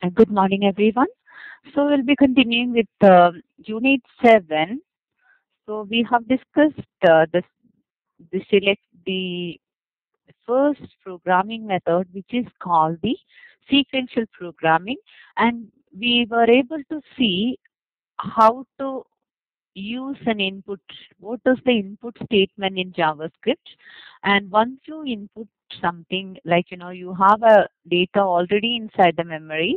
And good morning, everyone. So we'll be continuing with Unit 7. So we have discussed the first programming method, which is called the sequential programming, and we were able to see how to use an input. What is the input statement in JavaScript? And once you input something, like you have a data already inside the memory,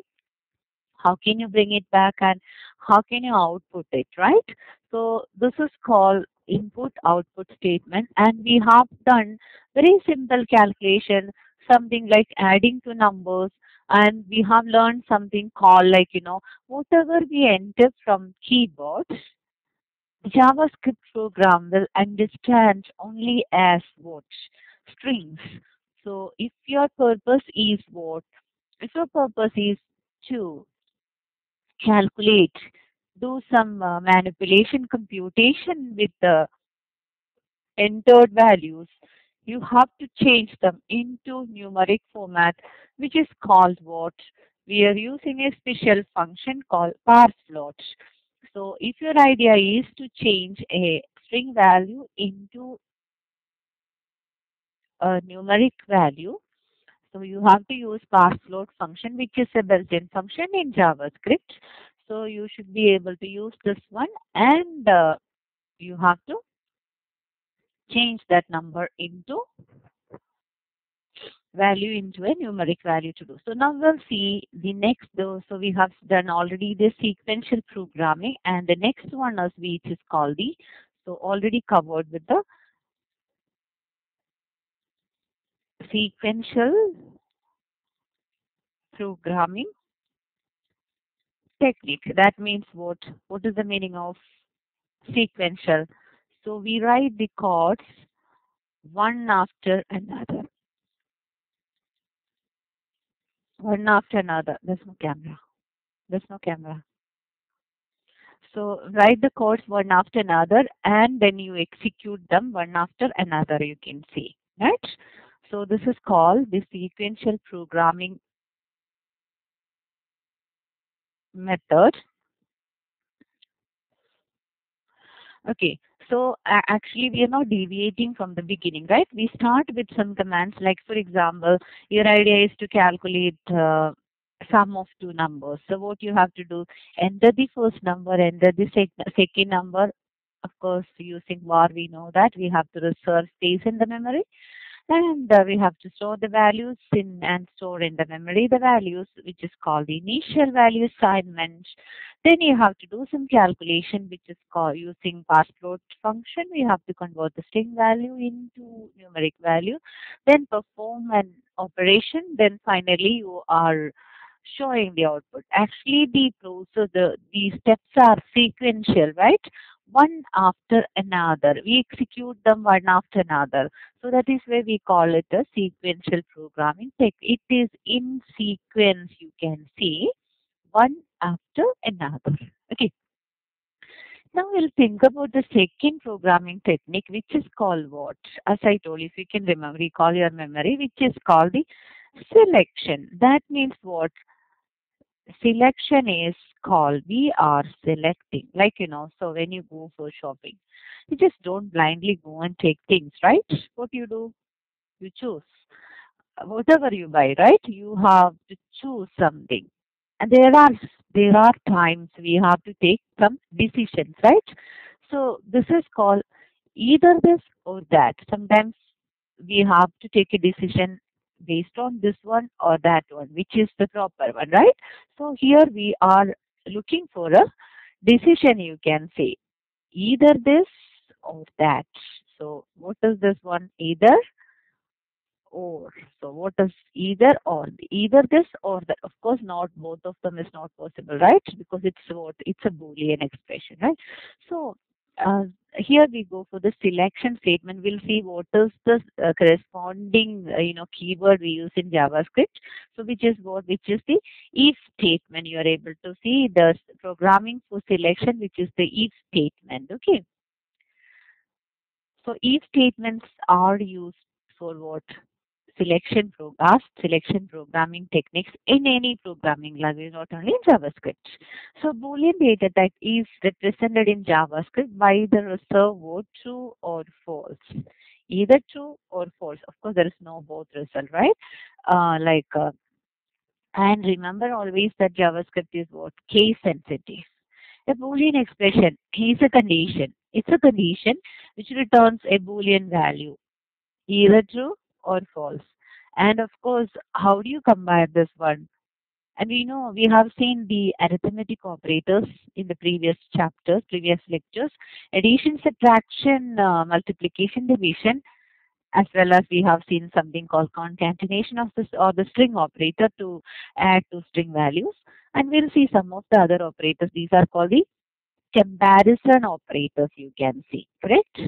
how can you bring it back and how can you output it, right? So this is called input output statement, and we have done very simple calculation, something like adding two numbers, and we have learned something called, like, whatever we enter from keyboard, JavaScript program will understand only as what? Strings. So if your purpose is to calculate, do some manipulation computation with the entered values, you have to change them into numeric format, which is called what? We are using a special function called parse float. So if your idea is to change a string value into a numeric value, so you have to use parseFloat function, which is a built-in function in JavaScript. So you should be able to use this one, and you have to change that number into value into a numeric value to do. So now we'll see the next though. So we have done already the sequential programming, and the next one is which is called the, so already covered with the sequential programming technique. That means what? What is the meaning of sequential? So we write the chords one after another, one after another. There's no camera. There's no camera. So write the chords one after another, and then you execute them one after another, you can see, right? So this is called the sequential programming method. Okay, so actually we are not deviating from the beginning, right? We start with some commands, like for example, your idea is to calculate sum of two numbers. So what you have to do, enter the first number, enter the second number. Of course, using var, we know that we have to reserve space in the memory, and we have to store the values in and store in the memory the values, which is called the initial value assignment. Then you have to do some calculation, which is called using parseFloat function. We have to convert the string value into numeric value, then perform an operation. Then finally you are showing the output. Actually, the steps are sequential, right? One after another. We execute them one after another. So that is why we call it a sequential programming technique. It is in sequence, you can see, one after another. Okay. Now we'll think about the second programming technique, which is called what? As I told you, if you can remember, recall your memory, which is called the selection. That means what? Selection is called, we are selecting, like, so when you go for shopping, you just don't blindly go and take things, right? What do? You choose whatever you buy, right? You have to choose something, and there are times we have to take some decisions, right? So this is called either this or that. Sometimes we have to take a decision based on this one or that one, which is the proper one, right? So here we are looking for a decision, you can say, either this or that. So what is this one? Either or. So what is either or? Either this or that. Of course, not both of them is not possible, right? Because it's a Boolean expression, right? So uh, here we go for the selection statement. We'll see what is the corresponding keyword we use in JavaScript. So which is what? Which is the if statement. You are able to see the programming for selection, which is the if statement. Okay. So if statements are used for what? ask selection programming techniques in any programming language, not only in JavaScript. So Boolean data type is represented in JavaScript by the reserved word true or false. Either true or false. Of course, there is no both result, right? And remember always that JavaScript is what? Case sensitive. A Boolean expression is a condition. It's a condition which returns a Boolean value, either true or false. And of course, how do you compare this one? And we know we have seen the arithmetic operators in the previous chapters, previous lectures, addition, subtraction, multiplication, division, as well as we have seen something called concatenation of this or the string operator to add two string values. And we'll see some of the other operators. These are called the comparison operators, you can see, correct?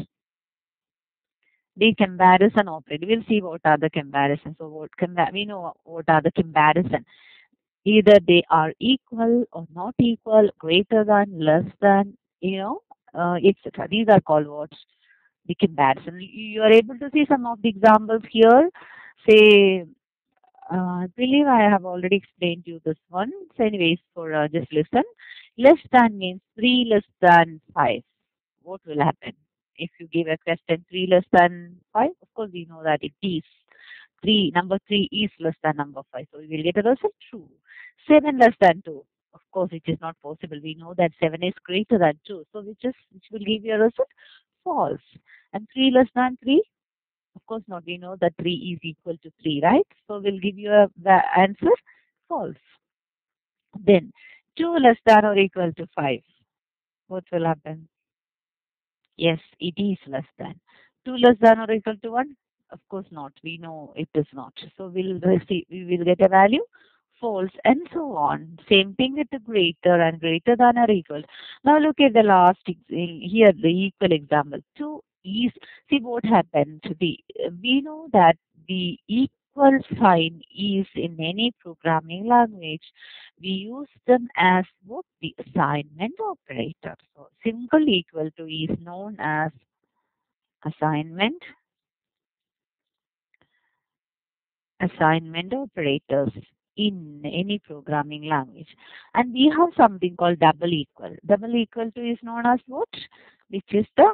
The comparison operator. We'll see what are the comparisons. So we know what are the comparison. Either they are equal or not equal, greater than, less than, etc. These are called what? The comparison. You are able to see some of the examples here. Say, I believe I have already explained you this one. So anyways, for just listen. Less than means 3 less than 5. What will happen? If you give a question 3 less than 5, of course we know that it is 3. Number 3 is less than number 5. So we will get a result true. 7 less than 2. Of course it is not possible. We know that 7 is greater than 2. So which will give you a result false. And 3 less than 3? Of course not. We know that 3 is equal to 3, right? So we'll give you the answer false. Then 2 less than or equal to 5. What will happen? Yes, it is less than. 2 less than or equal to 1? Of course not. We know it is not. So we will get a value false and so on. Same thing with the greater and greater than or equal. Now look at the last here, the equal example. 2 is, see what happened. We know that the equal sign is in any programming language. We use them as what? The assignment operator. So simple equal to is known as assignment operators in any programming language. And we have something called double equal. Double equal to is known as what? Which is the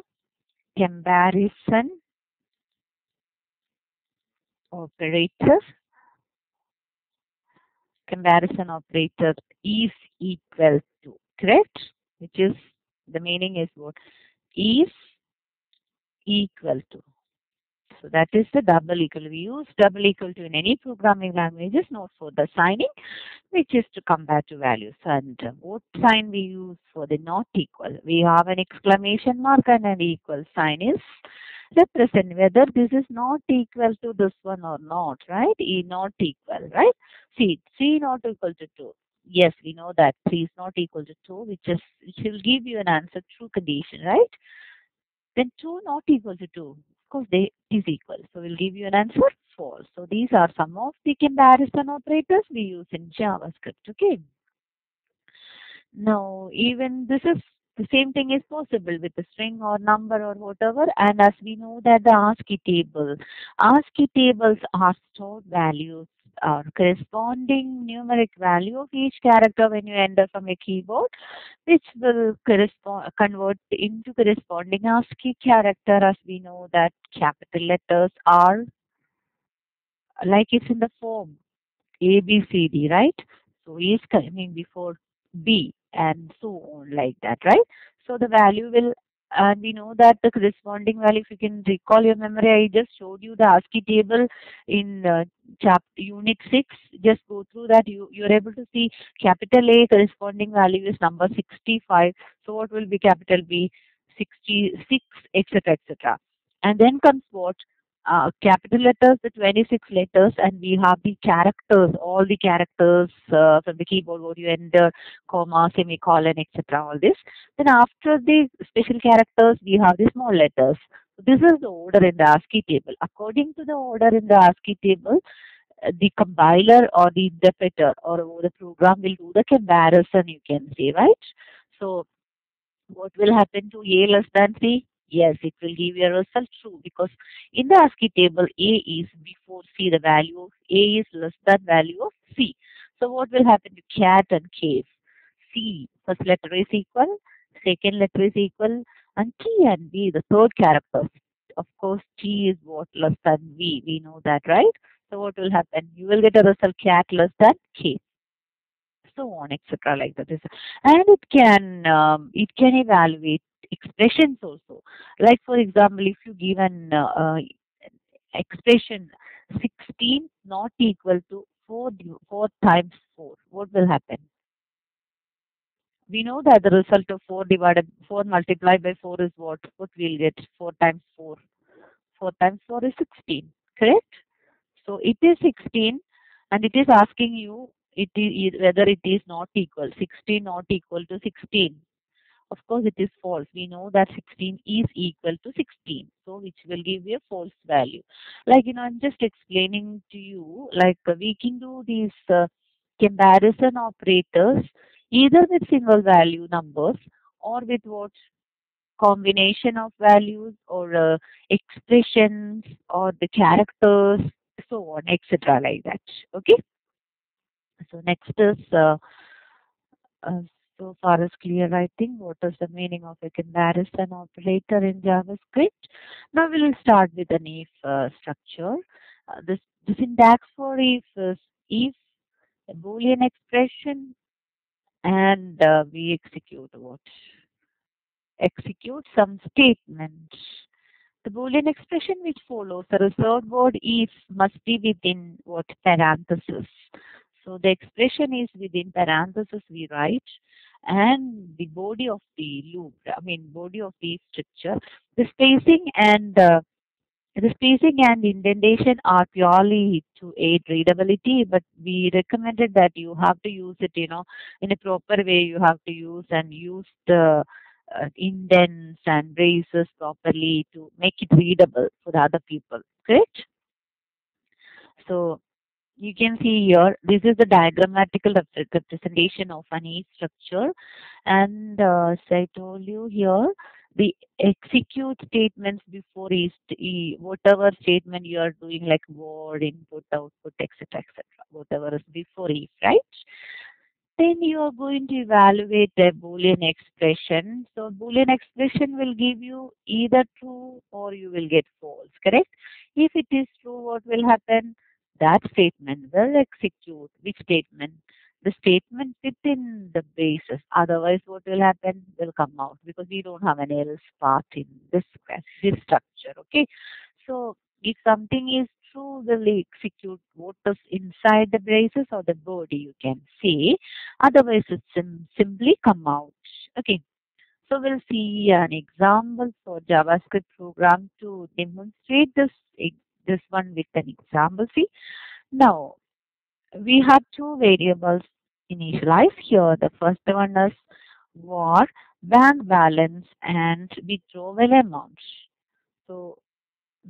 comparison operator. Comparison operator is equal to, correct? Which is, the meaning is what? Is equal to. So that is the double equal. We use double equal to in any programming languages, not for the signing, which is to compare two values. And what sign we use for the not equal? We have an exclamation mark and an equal sign is represent whether this is not equal to this one or not, right? E not equal, right? See, 3 not equal to 2. Yes, we know that 3 is not equal to 2, which will give you an answer true condition, right? Then 2 not equal to 2. Of course, they is equal. So we'll give you an answer false. So these are some of the comparison operators we use in JavaScript. Okay. Now, even this is the same thing is possible with the string or number or whatever. And as we know that the ASCII tables are stored values or corresponding numeric value of each character when you enter from a keyboard, which will convert into corresponding ASCII character. As we know that capital letters are like it's in the form A, B, C, D, right? So A is coming before B and so on like that, right? So the value will, and we know that the corresponding value, if you can recall your memory, I just showed you the ASCII table in chapter unit 6. Just go through that. You're able to see capital A corresponding value is number 65. So what will be capital B? 66, etc., etc. And then comes what? Capital letters, the 26 letters, and we have the characters, all the characters from the keyboard where you enter, comma, semicolon, etc. All this. Then after the special characters, we have the small letters. So this is the order in the ASCII table. According to the order in the ASCII table, the compiler or the interpreter or the program will do the comparison, you can say, right? So what will happen to A less than 3? Yes, it will give you a result true because in the ASCII table, A is before C. The value of A is less than value of C. So what will happen to cat and case? C, first letter is equal, second letter is equal, and T and V, the third character. Of course, T is what less than V. We know that, right? So what will happen? You will get a result cat less than K, so on, etc. Like that. And it can evaluate expressions also. Like for example, if you give an expression 16 not equal to 4 times 4, what will happen? We know that the result of 4 multiplied by 4 is what? What we'll get? 4 times 4. 4 times 4 is 16. Correct? So it is 16 and it is asking you whether it is not equal. 16 not equal to 16. Of course, it is false. We know that 16 is equal to 16. So which will give you a false value. Like, I'm just explaining to you, like we can do these comparison operators either with single value numbers or with what? Combination of values or expressions or the characters, so on, etc. Like that. Okay. So next is uh, so far is clear, I think, what is the meaning of a comparison operator in JavaScript. Now we will start with an if structure. The syntax for if is if a Boolean expression and we execute some statement. The Boolean expression which follows the reserved word if must be within what parenthesis. So the expression is within parenthesis we write, and the body of the loop, body of the structure, the spacing and indentation are purely to aid readability, but we recommended that you have to use it, in a proper way. You have to use the indents and braces properly to make it readable for the other people. Correct? So you can see here, this is the diagrammatical representation of an E structure. And as I told you here, the execute statements before whatever statement you are doing, like word, input, output, etc., etc., whatever is before if, right? Then you are going to evaluate a Boolean expression. So Boolean expression will give you either true or you will get false, correct? If it is true, what will happen? That statement will execute. Which statement? The statement within the basis. Otherwise, what will happen? Will come out because we don't have an else part in this structure. Okay. So if something is true, will execute what is inside the braces or the body, you can say. Otherwise, it simply come out. Okay. So we'll see an example for JavaScript program to demonstrate this one with an example. See, now we have two variables initialized here. The first one is var bank balance and withdrawal amount. So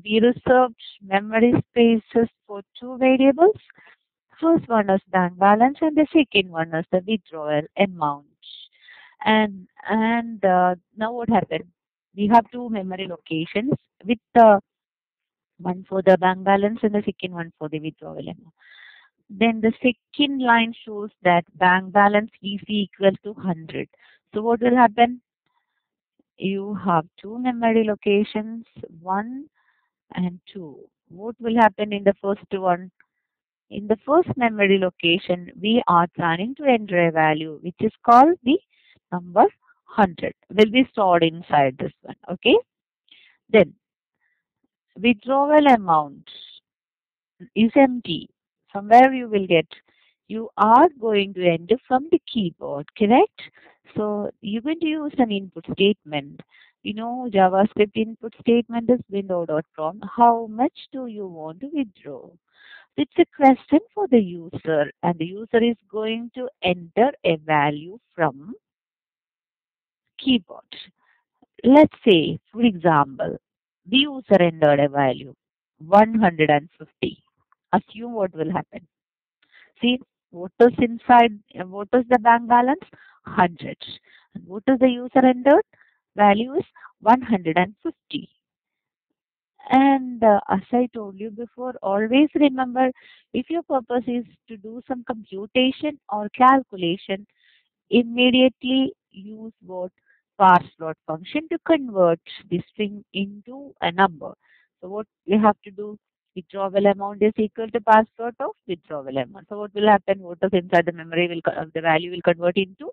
we reserved memory spaces for two variables. First one is bank balance and the second one is the withdrawal amount. And now what happened? We have two memory locations with one for the bank balance and the second one for the withdrawal amount. Then the second line shows that bank balance is equal to 100. So what will happen? You have two memory locations, 1 and 2. What will happen in the first one? In the first memory location, we are planning to enter a value which is called the number 100. Will be stored inside this one. Okay. Then withdrawal amount is empty. From where you will get? You are going to enter from the keyboard, correct? So you're going to use an input statement. JavaScript input statement is window.prompt. How much do you want to withdraw? It's a question for the user, and the user is going to enter a value from keyboard. Let's say, for example, the user entered a value 150. Assume what will happen. See, what is inside, what is the bank balance? 100. And what is the user entered? value is 150. And as I told you before, always remember, if your purpose is to do some computation or calculation, immediately use what parse plot function to convert the string into a number. So what we have to do, withdrawal amount is equal to parse plot of withdrawal amount. So what will happen? What is inside the memory will the value will convert into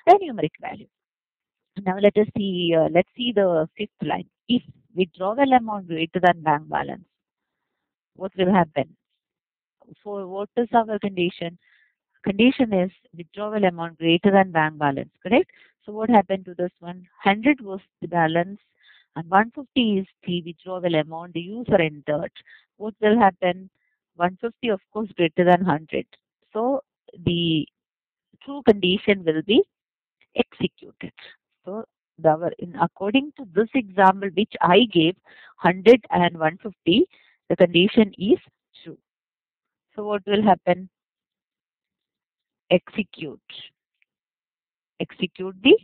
a numeric value. Now let us see. Let's see the fifth line. If withdrawal amount greater than bank balance, what will happen? For what is our condition? Condition is withdrawal amount greater than bank balance, correct? So what happened to this one? 100 was the balance and 150 is the withdrawal amount the user entered. What will happen? 150 of course greater than 100. So the true condition will be executed. So according to this example which I gave, 100 and 150, the condition is true. So what will happen? Execute. Execute the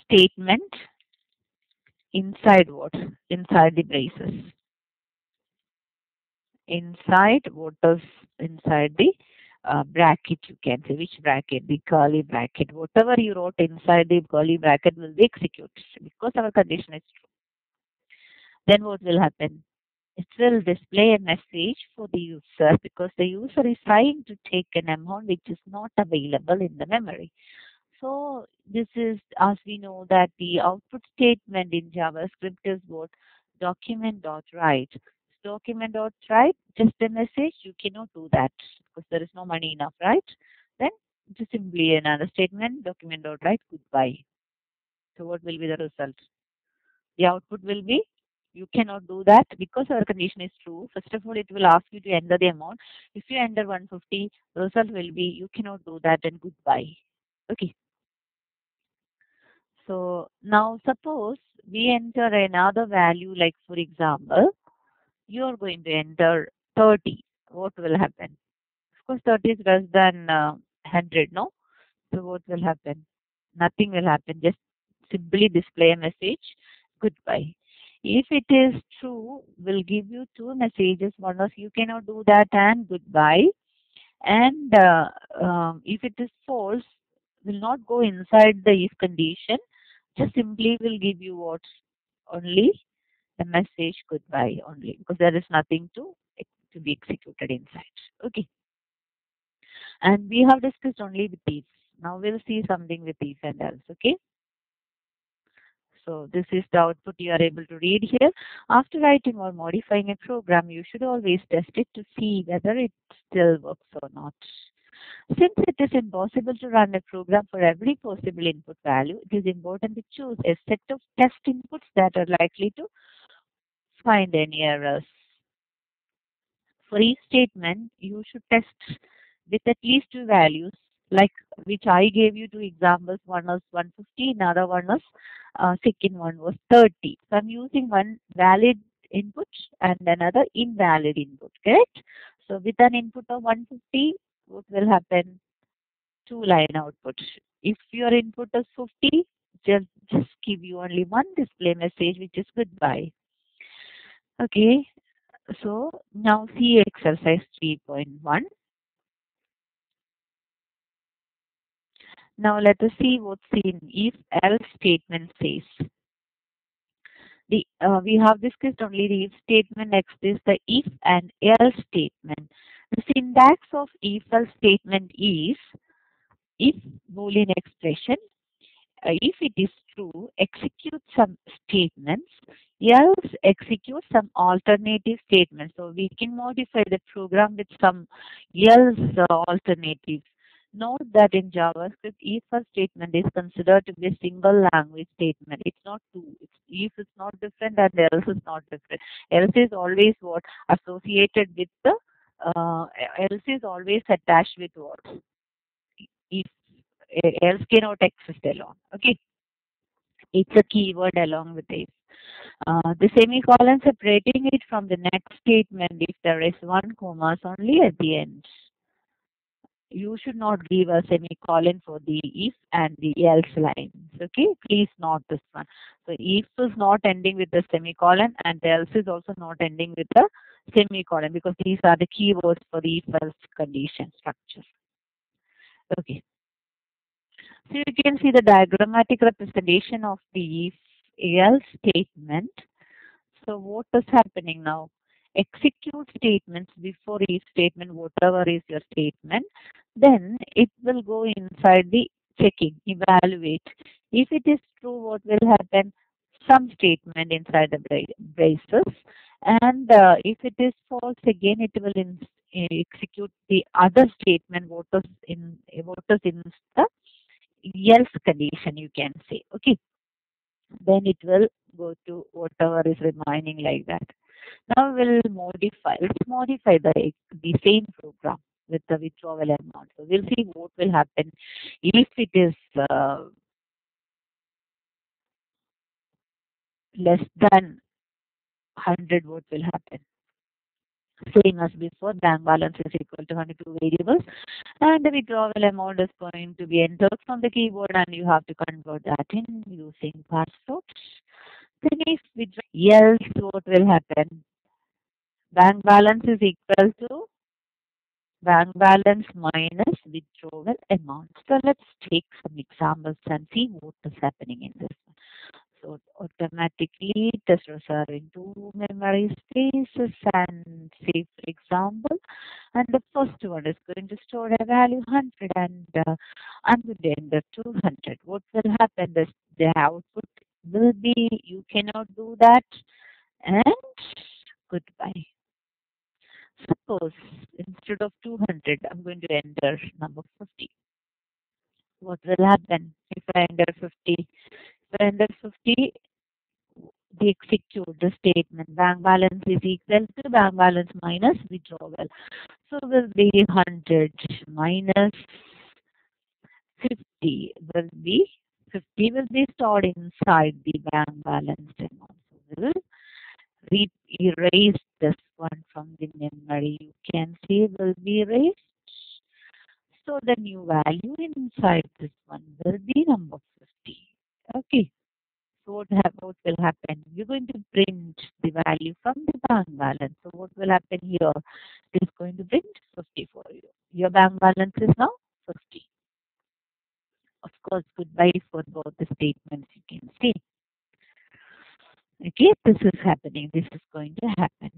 statement inside what? Inside the braces. Inside what is inside the bracket, you can say. Which bracket? The curly bracket. Whatever you wrote inside the curly bracket will be executed because our condition is true. Then what will happen? It will display a message for the user because the user is trying to take an amount which is not available in the memory. So this is, as we know, that the output statement in JavaScript is what? Document.write. Document.write, just a message, you cannot do that because there is no money enough, right? Then just simply another statement, document.write, goodbye. So what will be the result? The output will be, you cannot do that because our condition is true. First of all, it will ask you to enter the amount. If you enter 150, the result will be, you cannot do that and goodbye. Okay. So now suppose we enter another value, like for example, you are going to enter 30. What will happen? Of course, 30 is less than 100, no? So what will happen? Nothing will happen. Just simply display a message, goodbye. If it is true, we'll give you two messages. One is you cannot do that and goodbye. And if it is false, will not go inside the if condition. Just simply will give you what? Only the message goodbye only because there is nothing to be executed inside. Okay. And we have discussed only with if. Now we'll see something with if and else. Okay. So this is the output you are able to read here. After writing or modifying a program, you should always test it to see whether it still works or not. Since it is impossible to run a program for every possible input value, it is important to choose a set of test inputs that are likely to find any errors. For each statement, you should test with at least two values, like which I gave you two examples. One was 150, another one was second one was 30. So I'm using one valid input and another invalid input, correct? So with an input of 150, what will happen? Two line output. If your input is 50, just give you only one display message, which is goodbye. Okay, so now see exercise 3.1. Now let us see what's in if else statement says. We have discussed only the if statement. Next is the if and else statement. The syntax of if else statement is if Boolean expression. If it is true, execute some statements, else execute some alternative statements. So we can modify the program with some else alternatives. Note that in JavaScript, if a statement is considered to be a single language statement. It's not two. If it's not different and else is not different. Else is always what? Associated with the, else is always attached with what? If else cannot exist alone. Okay. It's a keyword along with if. The semicolon separating it from the next statement if there is one commas only at the end. you should not give a semicolon for the if and the else lines. Okay, please note this one. So if is not ending with the semicolon and else is also not ending with the semicolon, because these are the keywords for the if else condition structure. Okay, so you can see the diagrammatic representation of the if else statement. So what is happening now? Execute statements before each statement, whatever is your statement. Then it will go inside the checking, evaluate. If it is true, what will happen? Some statement inside the braces. And if it is false, again it will execute the other statement, what is in the else condition, you can say. Okay. Then it will go to whatever is remaining like that. Now let's modify the same program with the withdrawal amount. So we'll see what will happen if it is less than 100. What will happen? Same as before, bank balance is equal to 102 variables, and the withdrawal amount is going to be entered from the keyboard, and you have to convert that in using password. Then if withdraw else, what will happen? Bank balance is equal to bank balance minus withdrawal amount. So let's take some examples and see what is happening in this one. So automatically it is reserving two memory spaces, and say for example, and the first one is going to store a value 100, and I'm going to enter 200. What will happen is the output will be, you cannot do that, and goodbye. Suppose instead of 200, I'm going to enter number 50. What will happen if I enter 50? If I enter 50, the execute the statement bank balance is equal to bank balance minus withdrawal. So will be 100 minus 50 will be 50 will be stored inside the bank balance amount. So we'll erase this one from the memory. You can see will be erased. So the new value inside this one will be number 50. Okay. So what will happen? You're going to print the value from the bank balance. So what will happen here? It is going to print 50 for you. Your bank balance is now 50. Of course, goodbye for both the statements, you can see. Okay, this is happening. This is going to happen.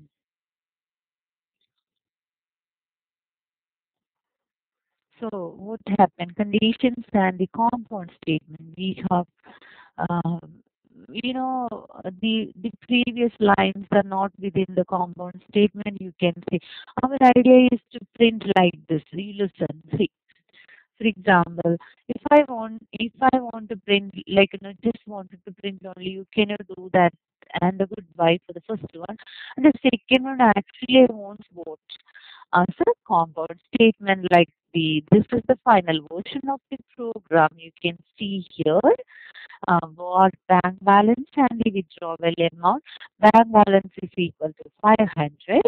So what happened? Conditions and the compound statement. We have, um, the previous lines are not within the compound statement. You can say our idea is to print like this. You listen. See, for example, if I want to print like just wanted to print only, you cannot do that. And the goodbye for the first one, and the second one actually I want what? So compound statement like this is the final version of the program. You can see here what bank balance and the withdrawal amount. Bank balance is equal to 500.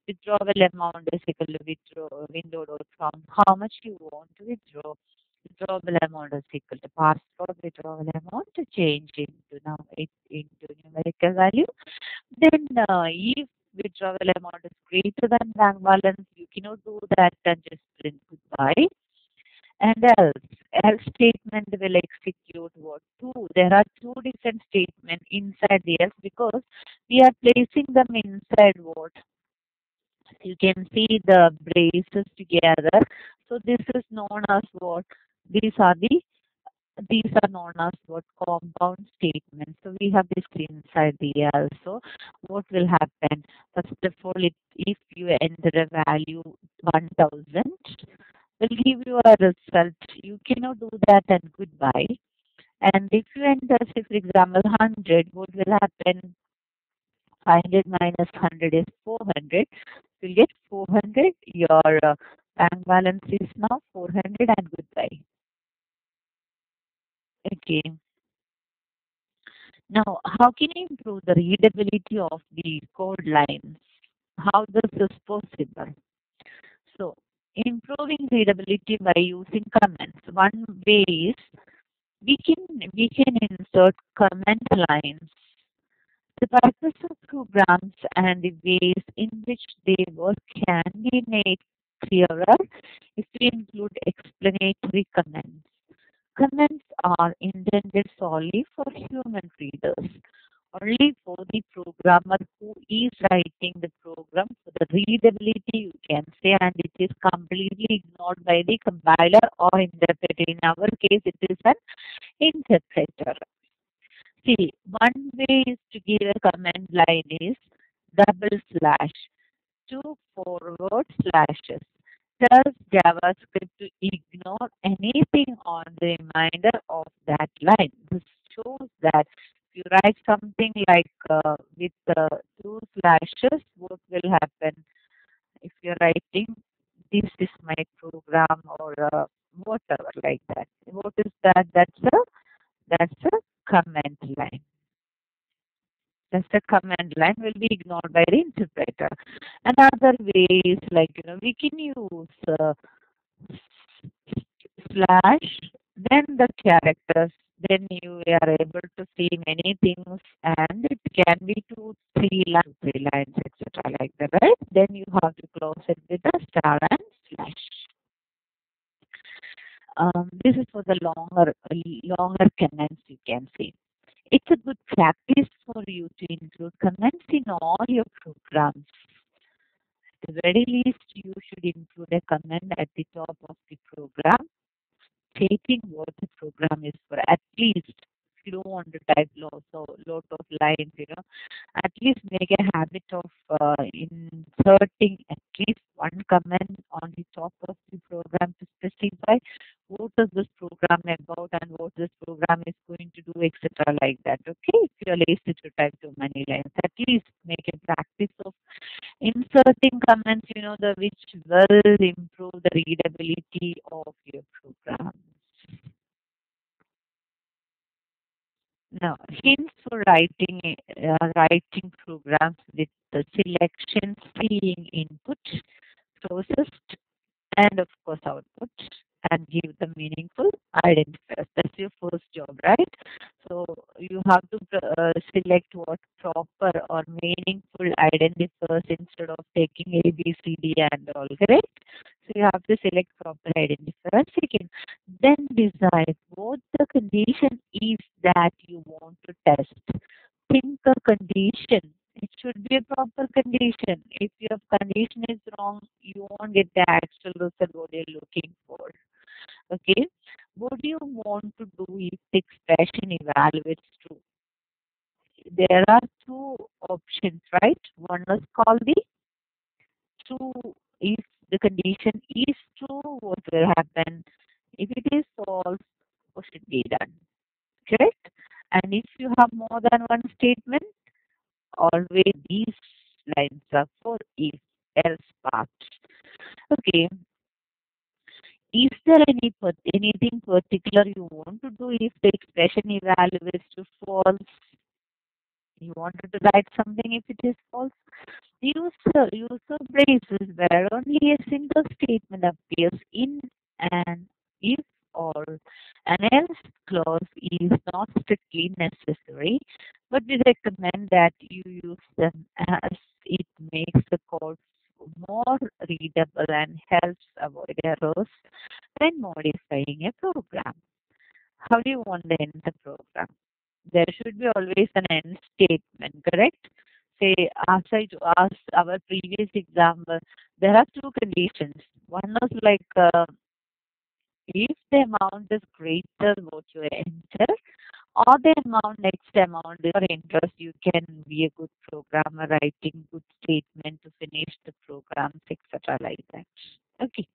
Withdrawal amount is equal to window dot from how much you want to withdraw. Withdrawal amount is equal to passport withdrawal amount to change into numerical value. Then if withdrawal amount is greater than bank balance, you cannot do that and just print goodbye. And else statement will execute what? Two. There are two different statements inside the else because we are placing them inside what? You can see the braces together. So this is known as what? These are the these are known as what? Compound statements. So we have this inside the else. So what will happen? First of all, if you enter a value 1000, will give you a result. You cannot do that and goodbye. And if you enter, say for example, 100, what will happen? 500 minus 100 is 400. You'll get 400. Your bank balance is now 400 and goodbye. Okay. Now, how can you improve the readability of the code lines? How this is possible? So, improving readability by using comments. One way is we can insert comment lines. The purpose of programs and the ways in which they work can be made clearer if we include explanatory comments. Comments are intended solely for human readers, only for the programmer who is writing the program for the readability, you can say, and it is completely ignored by the compiler or interpreter. In our case, it is an interpreter. See, one way is to give a command line is double slash, two forward slashes. Tells JavaScript to ignore anything on the remainder of that line. This shows that if you write something like with two slashes, what will happen if you're writing this is my program or whatever like that. What is that? That's a command line. That's the command line will be ignored by the interpreter. Another way is like we can use slash, then the characters. Then you are able to see many things, and it can be three lines, etc. Like that, right? Then you have to close it with a star and slash. This is for the longer comments, you can see. It's a good practice for you to include comments in all your programs. At the very least, you should include a comment at the top of the program stating what the program is for. At least, if you don't want to type lot of lines, at least make a habit of inserting at least one comment on the top of the program to specify what is this program about and what this program is going to do, etc. Like that. Okay, if you are lazy to type too many lines, at least make a practice of inserting comments, the which will improve the readability of your program. Now, hints for writing programs with the selection, seeing input, processed, and of course output, and give the meaningful identifiers. That's your first job, right? So you have to select what proper or meaningful identifiers instead of taking A, B, C, D, and all, correct? So you have to select proper identifiers. Second, then decide what the condition is that you want to test. Think a condition. It should be a proper condition. If your condition is wrong, you won't get the actual result what you're looking for. Okay. What do you want to do if the expression evaluates true? There are two options, right? One is called the true. If the condition is true, what will happen? If it is false, what should be done? Correct? And if you have more than one statement, always these lines are for if else parts. Okay. Is there anything particular you want to do if the expression evaluates to false? You wanted to write something if it is false. Use of braces where only a single statement appears in an if or an else clause is not strictly necessary, but we recommend that you use them as it makes the code more readable and helps avoid errors when modifying a program. How do you want to end the program? There should be always an end statement, correct? Say, as our previous example, there are two conditions. One is like if the amount is greater what you enter, or the next amount your interest, you can be a good programmer writing good statement to finish the programs, etc. like that. Okay.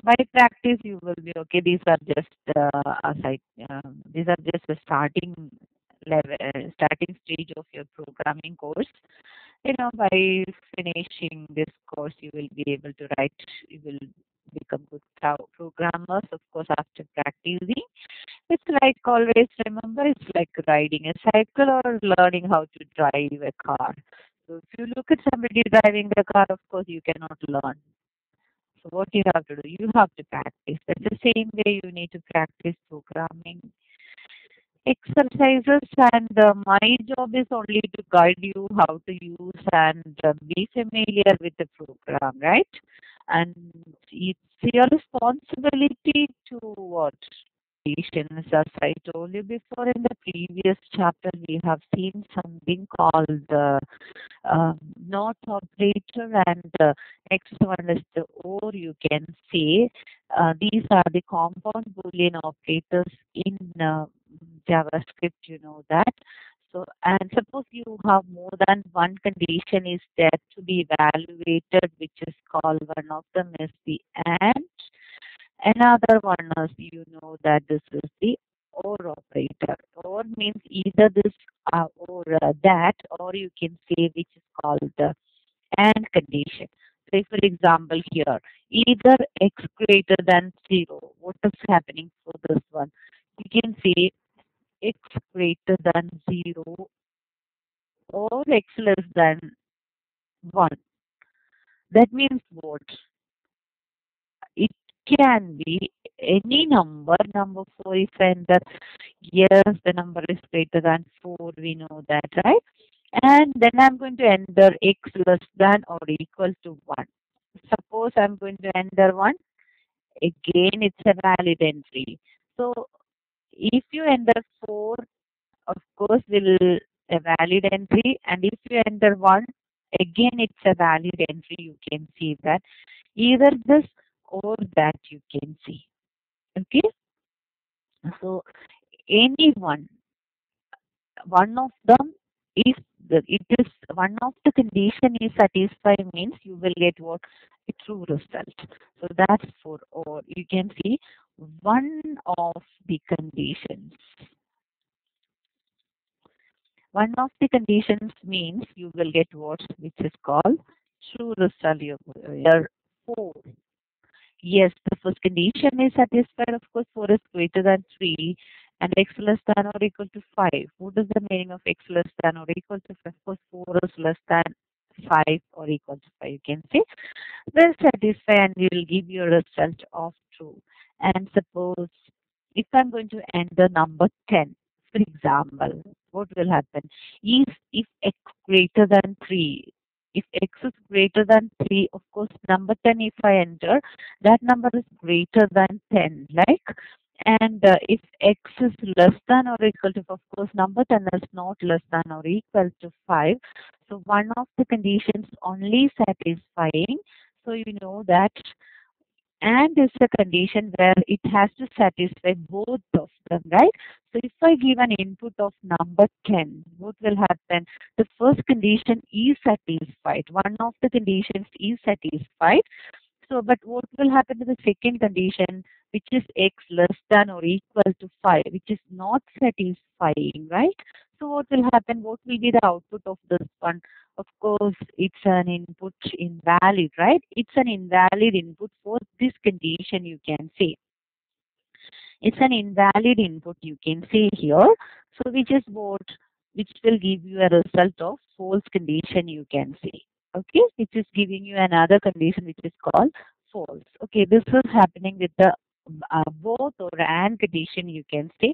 By practice you will be okay. These are just these are just the starting stage of your programming course. By finishing this course you will be able to write, you will become good programmers, of course, after practicing. It's like, always remember, it's like riding a cycle or learning how to drive a car. So if you look at somebody driving the car, of course you cannot learn. So what you have to do? You have to practice. That's the same way you need to practice programming exercises, and my job is only to guide you how to use and be familiar with the program, right? And it's your responsibility to what? Patience. As I told you before in the previous chapter, we have seen something called not operator, and next one is the or, you can say. These are the compound Boolean operators in JavaScript, you know that. So, and suppose you have more than one condition is there to be evaluated, which is called, one of them is the and. Another one is, you know that this is the or operator. Or means either this or that, or you can say which is called the and condition. Say for example here, either x greater than 0. What is happening for this one? You can say x greater than 0 or x less than 1. That means what? It can be any number. Number 4, if I enter yes, the number is greater than 4, we know that, right? And then I'm going to enter x less than or equal to 1. Suppose I'm going to enter 1, again it's a valid entry. So if you enter 4, of course will a valid entry, and if you enter 1, again it's a valid entry. You can see that either this or that, you can see. Okay, so any one of them, if it is one of the condition is satisfied, means you will get what? A true result. So that's for or. You can see one of the conditions. One of the conditions means you will get what? Which is called true result. Here 4. Yes, the first condition is satisfied. Of course, 4 is greater than 3 and x less than or equal to 5. What is the meaning of x less than or equal to 5? Of course, 4 is less than 5 or equal to 5. You can say will satisfy and will give you a result of true. And suppose if I'm going to enter number 10, for example, what will happen? If x greater than 3, if x is greater than 3, of course, number 10, if I enter, that number is greater than 10, like, and if x is less than or equal to, of course, number 10 is not less than or equal to 5. So one of the conditions only satisfying. So you know that and is a condition where it has to satisfy both of them, right? So if I give an input of number 10, what will happen? The first condition is satisfied. One of the conditions is satisfied. So, but what will happen to the second condition, which is x less than or equal to 5, which is not satisfying, right? So, what will happen? What will be the output of this one? Of course, it's an input invalid, right? It's an invalid input for this condition, you can say. It's an invalid input, you can say here. So, which is what? Which will give you a result of false condition, you can say. Okay, which is giving you another condition which is called false. Okay, this is happening with the both or and condition, you can say,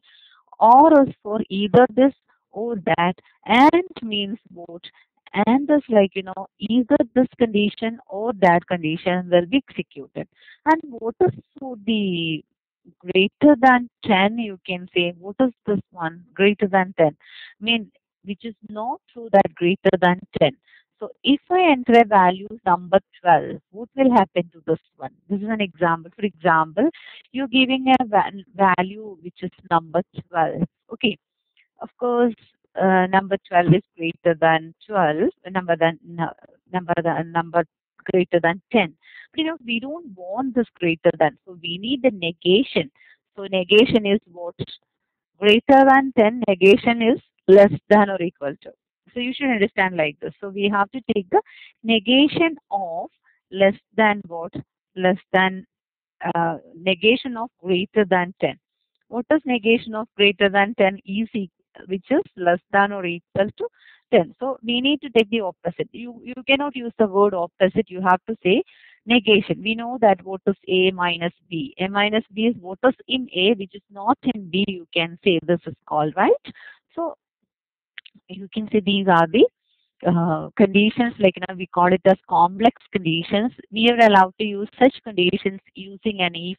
or is for either this or that, and means both. And is like, either this condition or that condition will be executed. And what is for the greater than 10, you can say, what is this one? Greater than 10. Mean, which is not true that greater than 10. So if I enter a value number 12, what will happen to this one? This is an example. For example, you're giving a value which is number 12. Okay. Of course, number 12 is greater than 12, number greater than 10. But we don't want this greater than, so we need the negation. So negation is what? Greater than 10, negation is less than or equal to. So you should understand like this. So we have to take the negation of less than what? Less than negation of greater than 10. What is negation of greater than 10 is which is less than or equal to 10. So we need to take the opposite. You cannot use the word opposite. You have to say Negation. We know that what is A minus B. A minus B is what is in A, which is not in B. You can say this is called, right? So you can say these are the conditions, like we call it as complex conditions. We are allowed to use such conditions using an if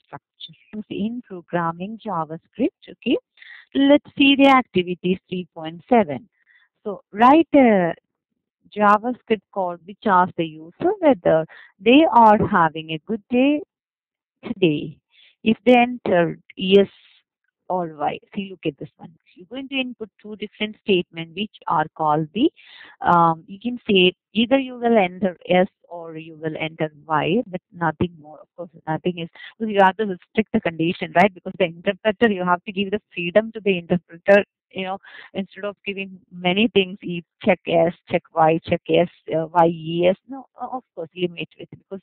structure in programming JavaScript. Okay, let's see the activities 3.7. So write a JavaScript code which asks the user whether they are having a good day today. If they entered yes or Y. See, look at this one. You're going to input two different statements which are called the, you can say either you will enter S or you will enter Y, but nothing more. Of course, nothing is, because you have to restrict the condition, right? Because the interpreter, you have to give the freedom to the interpreter, instead of giving many things, if check S, check Y, check S, Y, yes. No, of course, limit it, because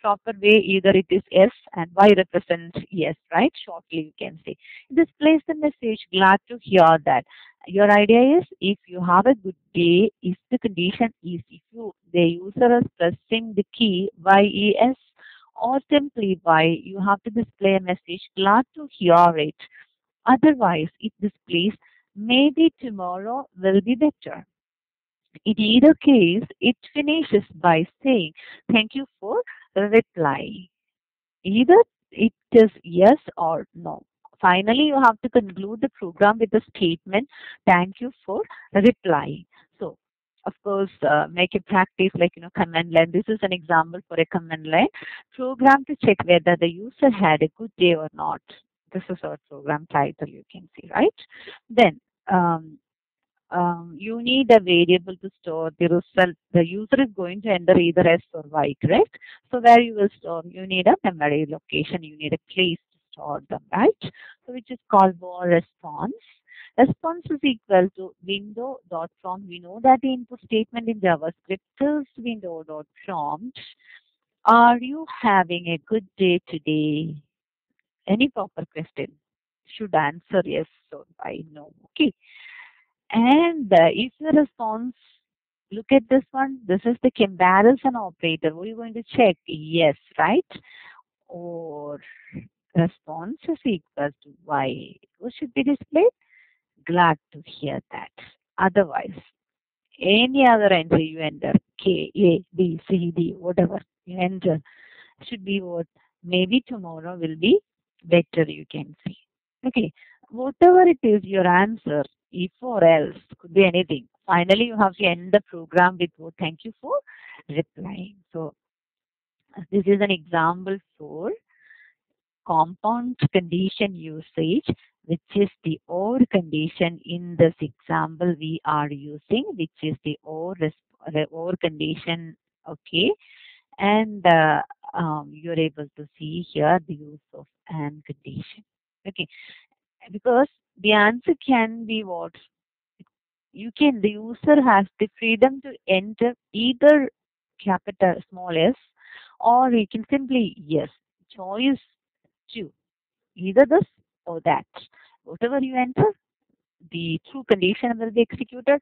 proper way, either it is S and Y represents yes, right? Shortly you can say. Displays the message, glad to hear that. Your idea is, if you have a good day, if the condition is, if the user is pressing the key YES or simply Y, you have to display a message, glad to hear it. Otherwise, it displays, maybe tomorrow will be better. In either case, it finishes by saying, thank you for the reply. Either it is yes or no. Finally, you have to conclude the program with the statement, thank you for replying. So, of course, make a practice like, command line. This is an example for a command line. Program to check whether the user had a good day or not. This is our program title, you can see, right? Then, you need a variable to store the result. The user is going to enter either S or Y, correct? So where you will store, you need a memory location, you need a place to store them, right? So which is called var response. Response is equal to window.prompt. We know that the input statement in JavaScript is window.prompt. Are you having a good day today? Any proper question should answer yes or I no. Okay. And if the response, look at this one, this is the comparison operator. What are you going to check? Yes, right? Or response is equal to Y. What should be displayed? Glad to hear that. Otherwise, any other entry you enter, K, A, B, C, D, whatever you enter, should be what? Maybe tomorrow will be better, you can see. Okay, whatever it is, your answer, if or else, could be anything. Finally, you have to end the program with what? Thank you for replying. So, this is an example for compound condition usage, which is the or condition in this example we are using, which is the or condition. Okay, and you're able to see here the use of and condition. Okay, because the answer can be what the user has the freedom to enter either capital small s, or he can simply yes, choice two, either this or that. Whatever you enter, the true condition will be executed.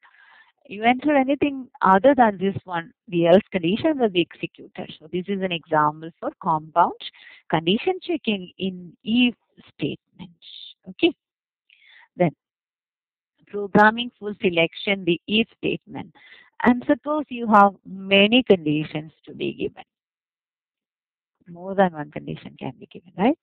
You enter anything other than this one, the else condition will be executed. So this is an example for compound condition checking in if statement. Okay. Then programming full selection, the if statement. And suppose you have many conditions to be given. More than one condition can be given, right?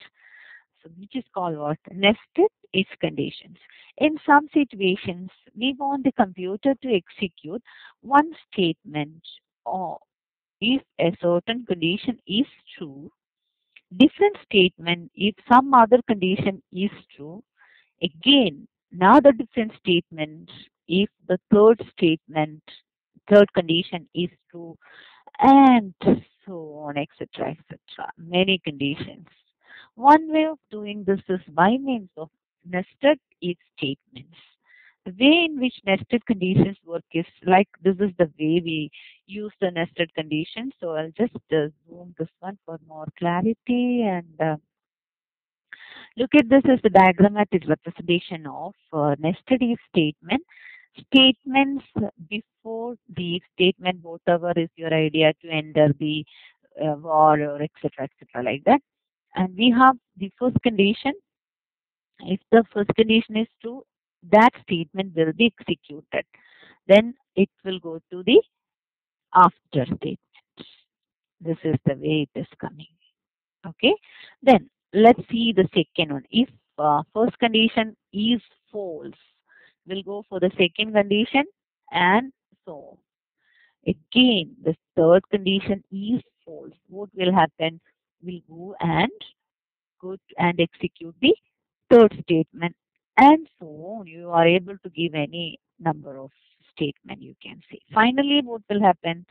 So which is called what? Nested if conditions. In some situations, we want the computer to execute one statement, or if a certain condition is true, different statement if some other condition is true, again another different statement if the third condition is true, and so on, etc., etc. Many conditions. One way of doing this is by means of nested if statements. The way in which nested conditions work is like this is the way we use the nested conditions. So I'll just zoom this one for more clarity, and look at this as the diagrammatic representation of nested if statement. Statements before the if statement, whatever is your idea to enter the war or etc. like that. And we have the first condition. If the first condition is true, that statement will be executed. Then it will go to the after statement. This is the way it is coming. Okay. Then let's see the second one. If first condition is false, we'll go for the second condition and so on. Again, the third condition is false. What will happen? We'll go and execute the third statement and so on. You are able to give any number of statement you can say. Finally, what will happen?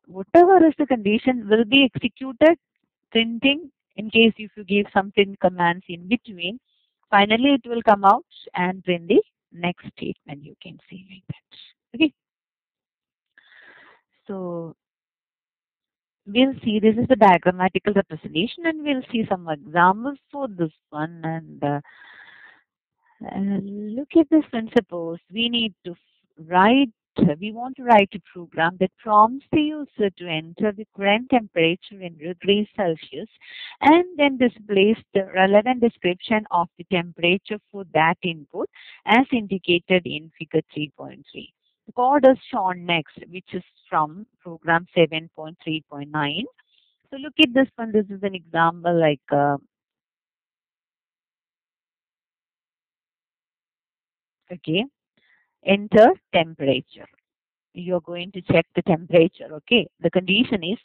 Whatever is the condition will be executed, printing in case if you give something commands in between. Finally, it will come out and print the next statement. You can say like that. Okay. So we'll see this is the diagrammatical representation and we'll see some examples for this one. And look at this one. Suppose we need to write, we want to write a program that prompts the user to enter the current temperature in degrees Celsius and then displays the relevant description of the temperature for that input as indicated in figure 3.3. The code is shown next, which is from program 7.3.9. So look at this one. This is an example like okay, enter temperature. You're going to check the temperature. Okay, the condition is,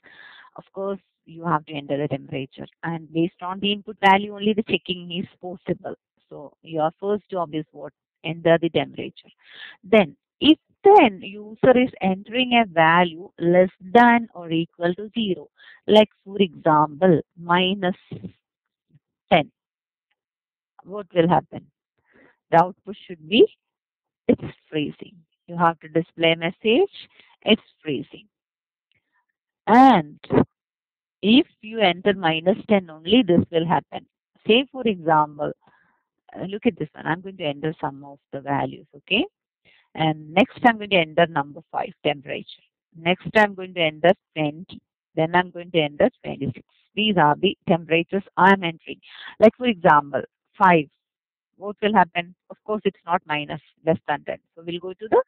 of course, you have to enter the temperature, and based on the input value, only the checking is possible. So your first job is what? Enter the temperature. Then, if the user is entering a value less than or equal to 0, like for example, minus 10, what will happen? The output should be it's freezing. You have to display a message, it's freezing. And if you enter minus 10 only, this will happen. Say for example, look at this one. I'm going to enter some of the values, okay? And next I'm going to enter number 5, temperature. Next I'm going to enter 20. Then I'm going to enter 26. These are the temperatures I'm entering. Like for example, 5. What will happen? Of course, it's not minus, less than 10. So we'll go to the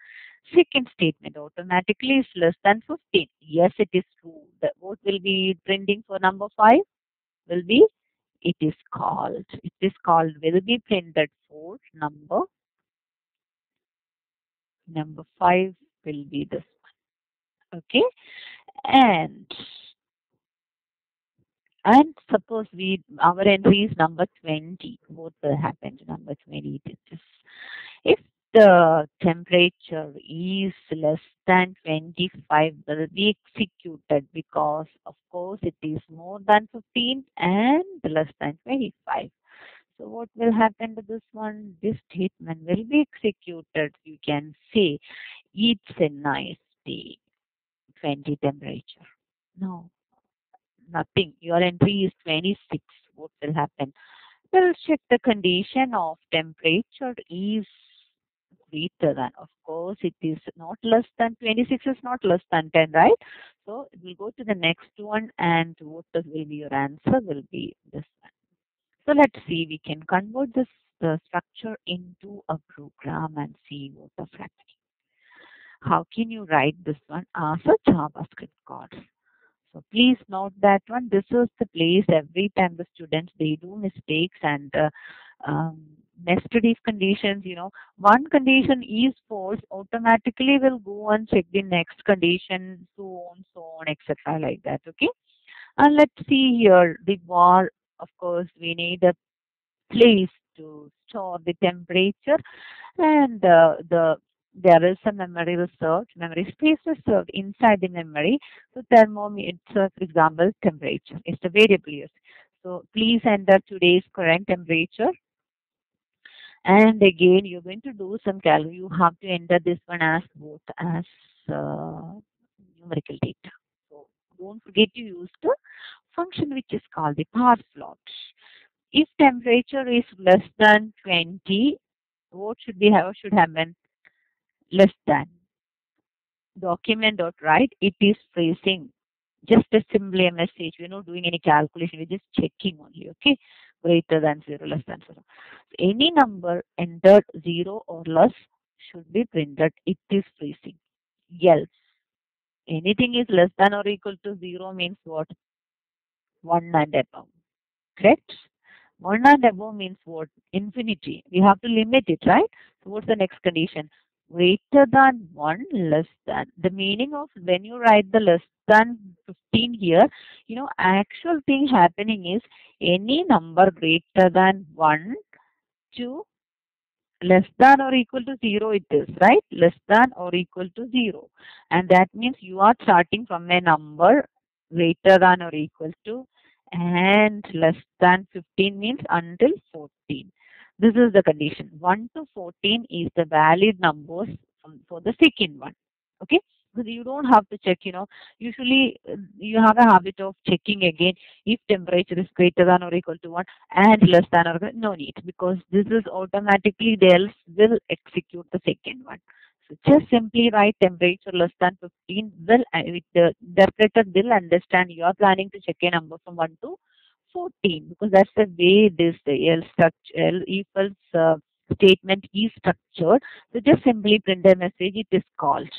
second statement. Automatically is less than 15. Yes, it is true. What will be printing for number 5? Will be, it is called. It is called, will be printed for number 5 will be this one. Okay. And suppose our entry is number 20. What will happen to number 20? It is if the temperature is less than 25 will be executed because of course it is more than 15 and less than 25. So what will happen to this one? This statement will be executed. You can say it's a nice day, 20 temperature. No, nothing. Your entry is 26. What will happen? We'll check the condition of temperature is greater than. Of course, it is not less than 26 is not less than 10, right? So we'll go to the next one and what will be your answer will be this one. So let's see, we can convert this structure into a program and see what is happening. How can you write this one as a JavaScript code? So please note that one. This is the place every time the students they do mistakes and nested if conditions. One condition is false, automatically will go and check the next condition, so on, etc. like that. Okay. And let's see here the var. Of course, we need a place to store the temperature and there is a memory reserved, memory space reserved inside the memory. So thermometer, for example, temperature is the variable used. So please enter today's current temperature. And again, you're going to do some calculation. You have to enter this one as both as numerical data. So don't forget to use the function which is called the parse plot. If temperature is less than 20, what should happen? Less than. Document dot write it is freezing. Just a simply a message. We're not doing any calculation. We're just checking only. Okay, greater than zero, less than zero. Any number entered zero or less should be printed. It is freezing. Else, anything is less than or equal to zero means what? One and above. Correct? One and above means what? Infinity. We have to limit it, right? So what's the next condition? Greater than 1, less than. The meaning of when you write the less than 15 here, actual thing happening is any number greater than 1 to less than or equal to 0 it is, right? Less than or equal to 0. And that means you are starting from a number greater than or equal to and less than 15 means until 14. This is the condition. 1 to 14 is the valid numbers for the second one. Okay? Because you don't have to check, usually you have a habit of checking again if temperature is greater than or equal to 1 and less than or equal, no need, because this is automatically the else will execute the second one. So just simply write temperature less than 15 will the interpreter will understand you are planning to check a number from 1 to 14, because that's the way this else structure if else statement is structured. So just simply print a message, it is called.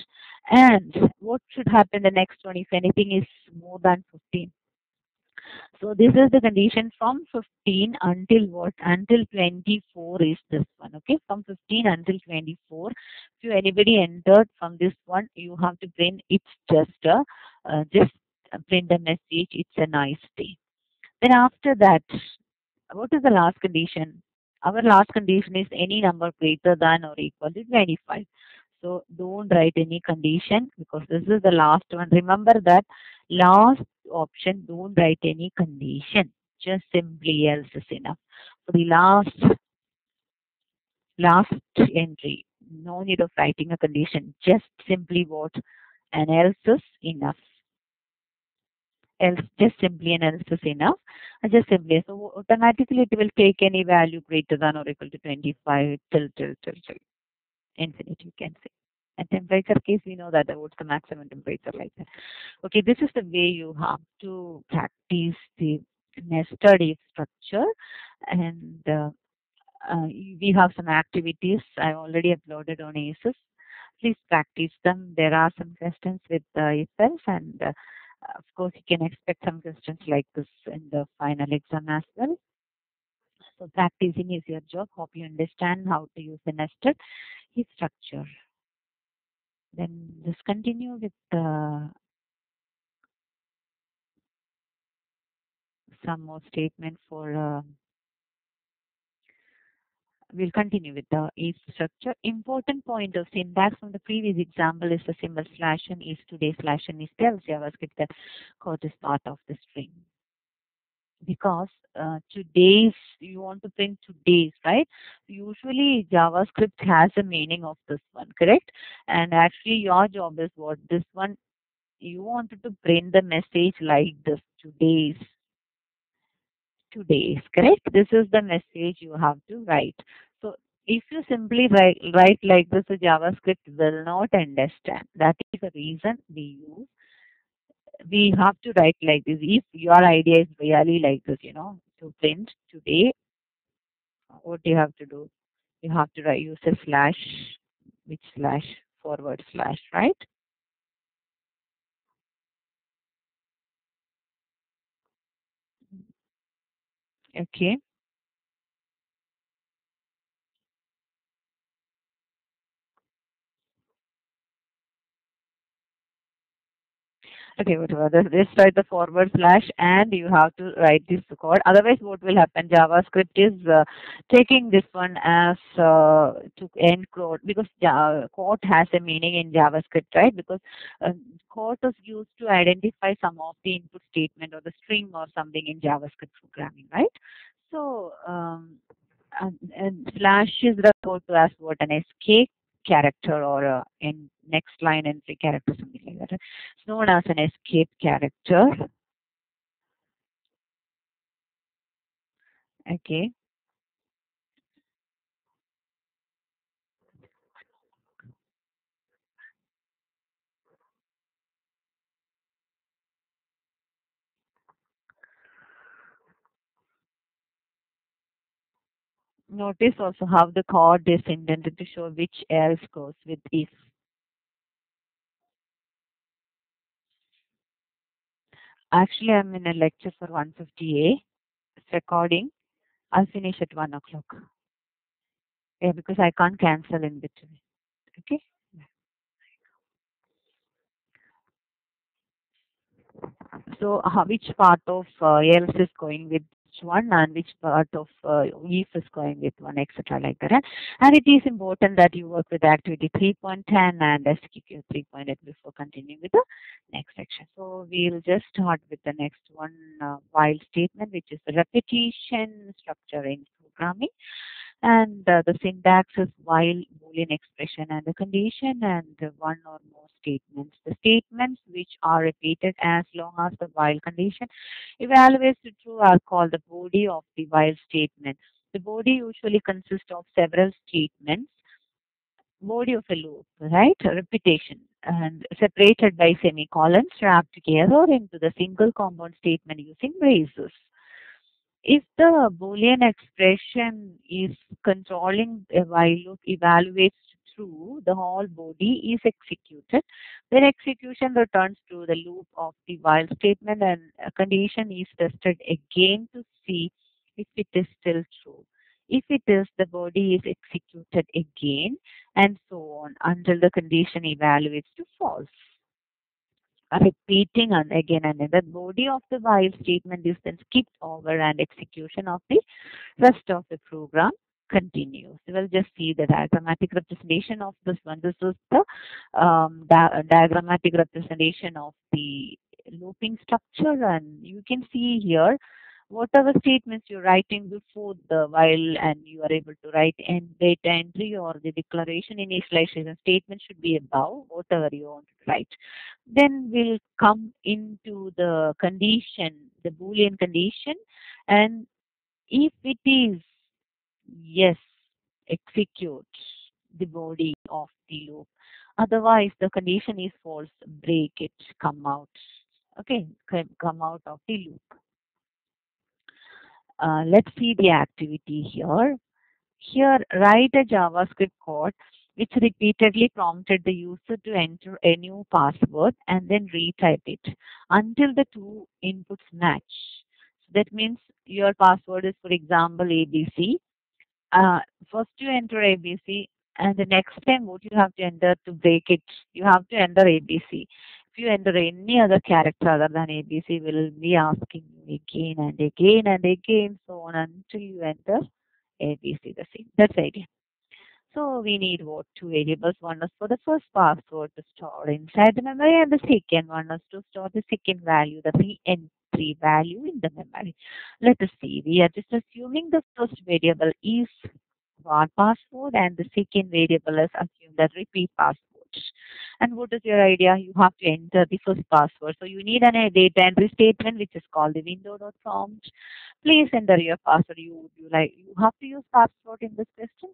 And what should happen the next one if anything is more than 15? So this is the condition from 15 until what? Until 24 is this one. Okay, from 15 until 24. If you anybody entered from this one, you have to print. It's just print a message. It's a nice day. Then after that, what is the last condition? Our last condition is any number greater than or equal to 25. So don't write any condition because this is the last one. Remember that last option, don't write any condition. Just simply else is enough. For the last entry, no need of writing a condition. Just simply what? An else is enough. Else, just simply an else is enough. And just simply, so automatically it will take any value greater than or equal to 25 till infinity, you can say. And temperature case, we know that what's the maximum temperature like that. Okay, this is the way you have to practice the nested if structure. And we have some activities I already uploaded on ACES. Please practice them. There are some questions with if else, and of course, you can expect some questions like this in the final exam as well. So practicing is your job. Hope you understand how to use the nested if structure. Then just continue with some more statement for. We'll continue with the if structure. Important point of syntax from the previous example is the symbol slash n is today slash n is tells JavaScript that code is part of the string. Because today's you want to print today's, right? Usually JavaScript has a meaning of this one, correct? And actually your job is what this one you wanted to print the message like this today's, correct? This is the message you have to write. So if you simply write like this, the JavaScript will not understand. That is the reason we have to write like this. If your idea is really like this, to print today, what you have to do? You have to write use a slash, which slash forward slash, right? Okay. Okay, whatever. Just write the forward slash and you have to write this code. Otherwise, what will happen? JavaScript is taking this one as to end quote because quote has a meaning in JavaScript, right? Because quote is used to identify some of the input statement or the string or something in JavaScript programming, right? So, and slash is referred to as what an escape character or in next line entry character, something like that. It's known as an escape character. Okay. Notice also how the chord is indented to show which else goes with if. Actually, I'm in a lecture for 150A. It's recording. I'll finish at 1 o'clock. Yeah, because I can't cancel in between. Okay. So, which part of else is going with which one, and which part of if is going with one, etc. like that. And it is important that you work with activity 3.10 and SQQ 3.8 before continuing with the next section. So, we'll just start with the next one, while statement, which is the repetition structure in programming. And the syntax is while Boolean expression and the condition and one or more statements. The statements which are repeated as long as the while condition evaluates to true are called the body of the while statement. The body usually consists of several statements, body of a loop, right? Repetition and separated by semicolons wrapped together into the single compound statement using braces. If the Boolean expression is controlling a while loop evaluates true, the whole body is executed. Then execution returns to the loop of the while statement and a condition is tested again to see if it is still true. If it is, the body is executed again and so on until the condition evaluates to false. Repeating and again and again. The body of the while statement is then skipped over and execution of the rest of the program continues. We'll just see the diagrammatic representation of this one. This is the diagrammatic representation of the looping structure, and you can see here whatever statements you're writing before the while and you are able to write end data entry or the declaration initialization statement should be above whatever you want to write. Then we'll come into the condition, the Boolean condition, and if it is yes, execute the body of the loop. Otherwise, the condition is false, break it, come out. Okay, come out of the loop. Let's see the activity here. Here, write a JavaScript code which repeatedly prompted the user to enter a new password and then retype it until the two inputs match. So that means your password is, for example, ABC. Uh, First you enter ABC, and the next time what you have to enter to break it, you have to enter ABC. If you enter any other character other than ABC, will be asking you again and again and again, so on until you enter ABC the same. That's the idea. So we need what two variables. One is for the first password to store inside the memory, and the second one is to store the second value, the re-entry value in the memory. Let us see. We are just assuming the first variable is one password, and the second variable is assumed as repeat password. And what is your idea? You have to enter the first password. So you need a data entry statement which is called the window.prompt. Please enter your password. You have to use password in this question.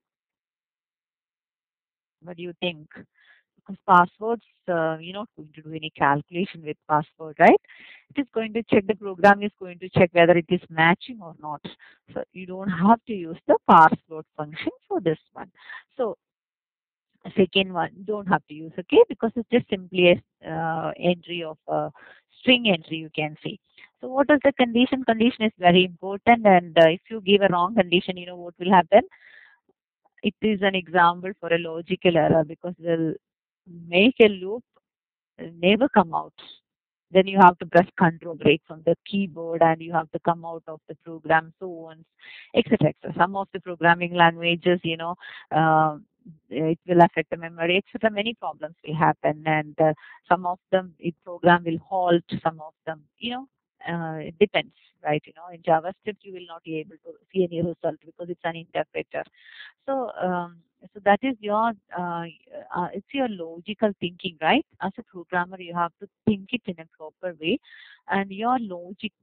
What do you think? Because passwords, you're not going to do any calculation with password, right? It is going to check, the program is going to check whether it is matching or not. So you don't have to use the password function for this one. So second one, don't have to use, okay? Because it's just simply a entry of a string entry, you can see. So what is the condition? Condition is very important, and if you give a wrong condition, you know what will happen? It is an example for a logical error because we'll make a loop never come out. Then you have to press control break from the keyboard and you have to come out of the program, so on, etc. etc. Some of the programming languages, it will affect the memory, etc. Many problems will happen, and some of them, the program will halt. Some of them, it depends, right? In JavaScript, you will not be able to see any result because it's an interpreter. So that is it's your logical thinking, right? As a programmer, you have to think it in a proper way, and your logic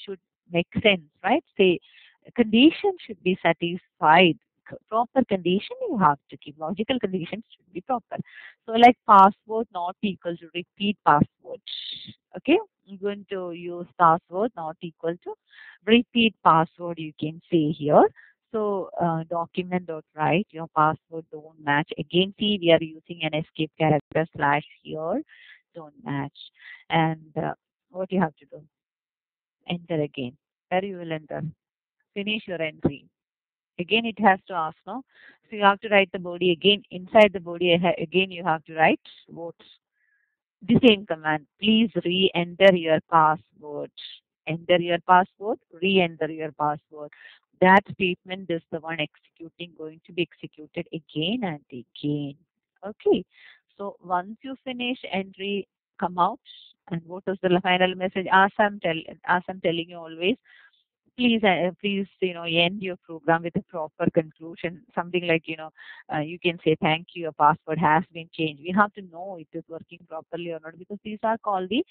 should make sense, right? Say, condition should be satisfied. Proper condition you have to keep. Logical conditions should be proper. So, like password not equal to repeat password. Okay, I'm going to use password not equal to repeat password. You can say here. So document dot write your password don't match. Again, see we are using an escape character slash here, don't match. And what you have to do? Enter again. Where you will enter. Finish your entry. Again, it has to ask, no? So you have to write the body again. Inside the body, again you have to write votes. The same command. Please re-enter your password. Enter your password, re-enter your password. That statement is the one executing, going to be executed again and again. Okay. So once you finish entry, come out, and what is the final message? As I'm telling you always, please, end your program with a proper conclusion, something like, you can say thank you, your password has been changed. We have to know it is working properly or not, because these are called the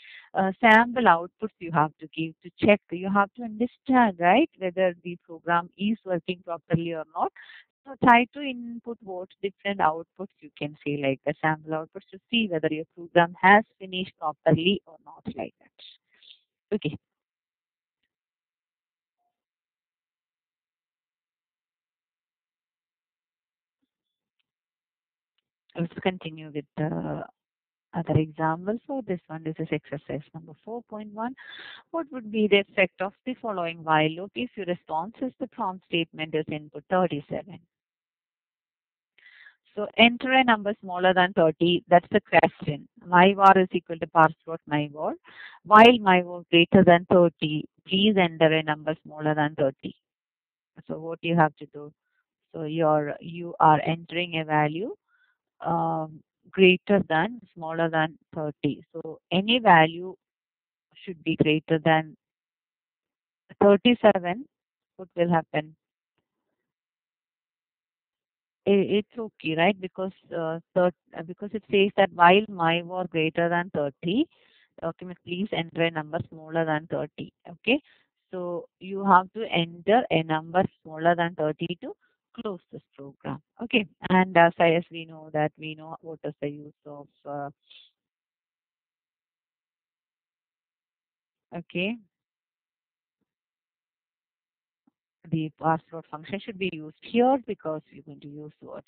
sample outputs you have to give to check. You have to understand, right, whether the program is working properly or not. So try to input what different outputs you can say, like the sample outputs, to see whether your program has finished properly or not, like that. Okay. Let's continue with the other example. So this one, this is exercise number 4.1. What would be the effect of the following while loop if your response is the prompt statement is input 37? So enter a number smaller than 30. That's the question. My var is equal to parse dot my var. While my var greater than 30, please enter a number smaller than 30. So what you have to do? So you are entering a value greater than, smaller than 30. So any value should be greater than 37. What will happen? It's okay, right? Because it says that while my was greater than 30, document please enter a number smaller than 30. Okay. So you have to enter a number smaller than 30 to close this program. Okay. And as we know that we know what is the use of okay, the password function should be used here because you're going to use words.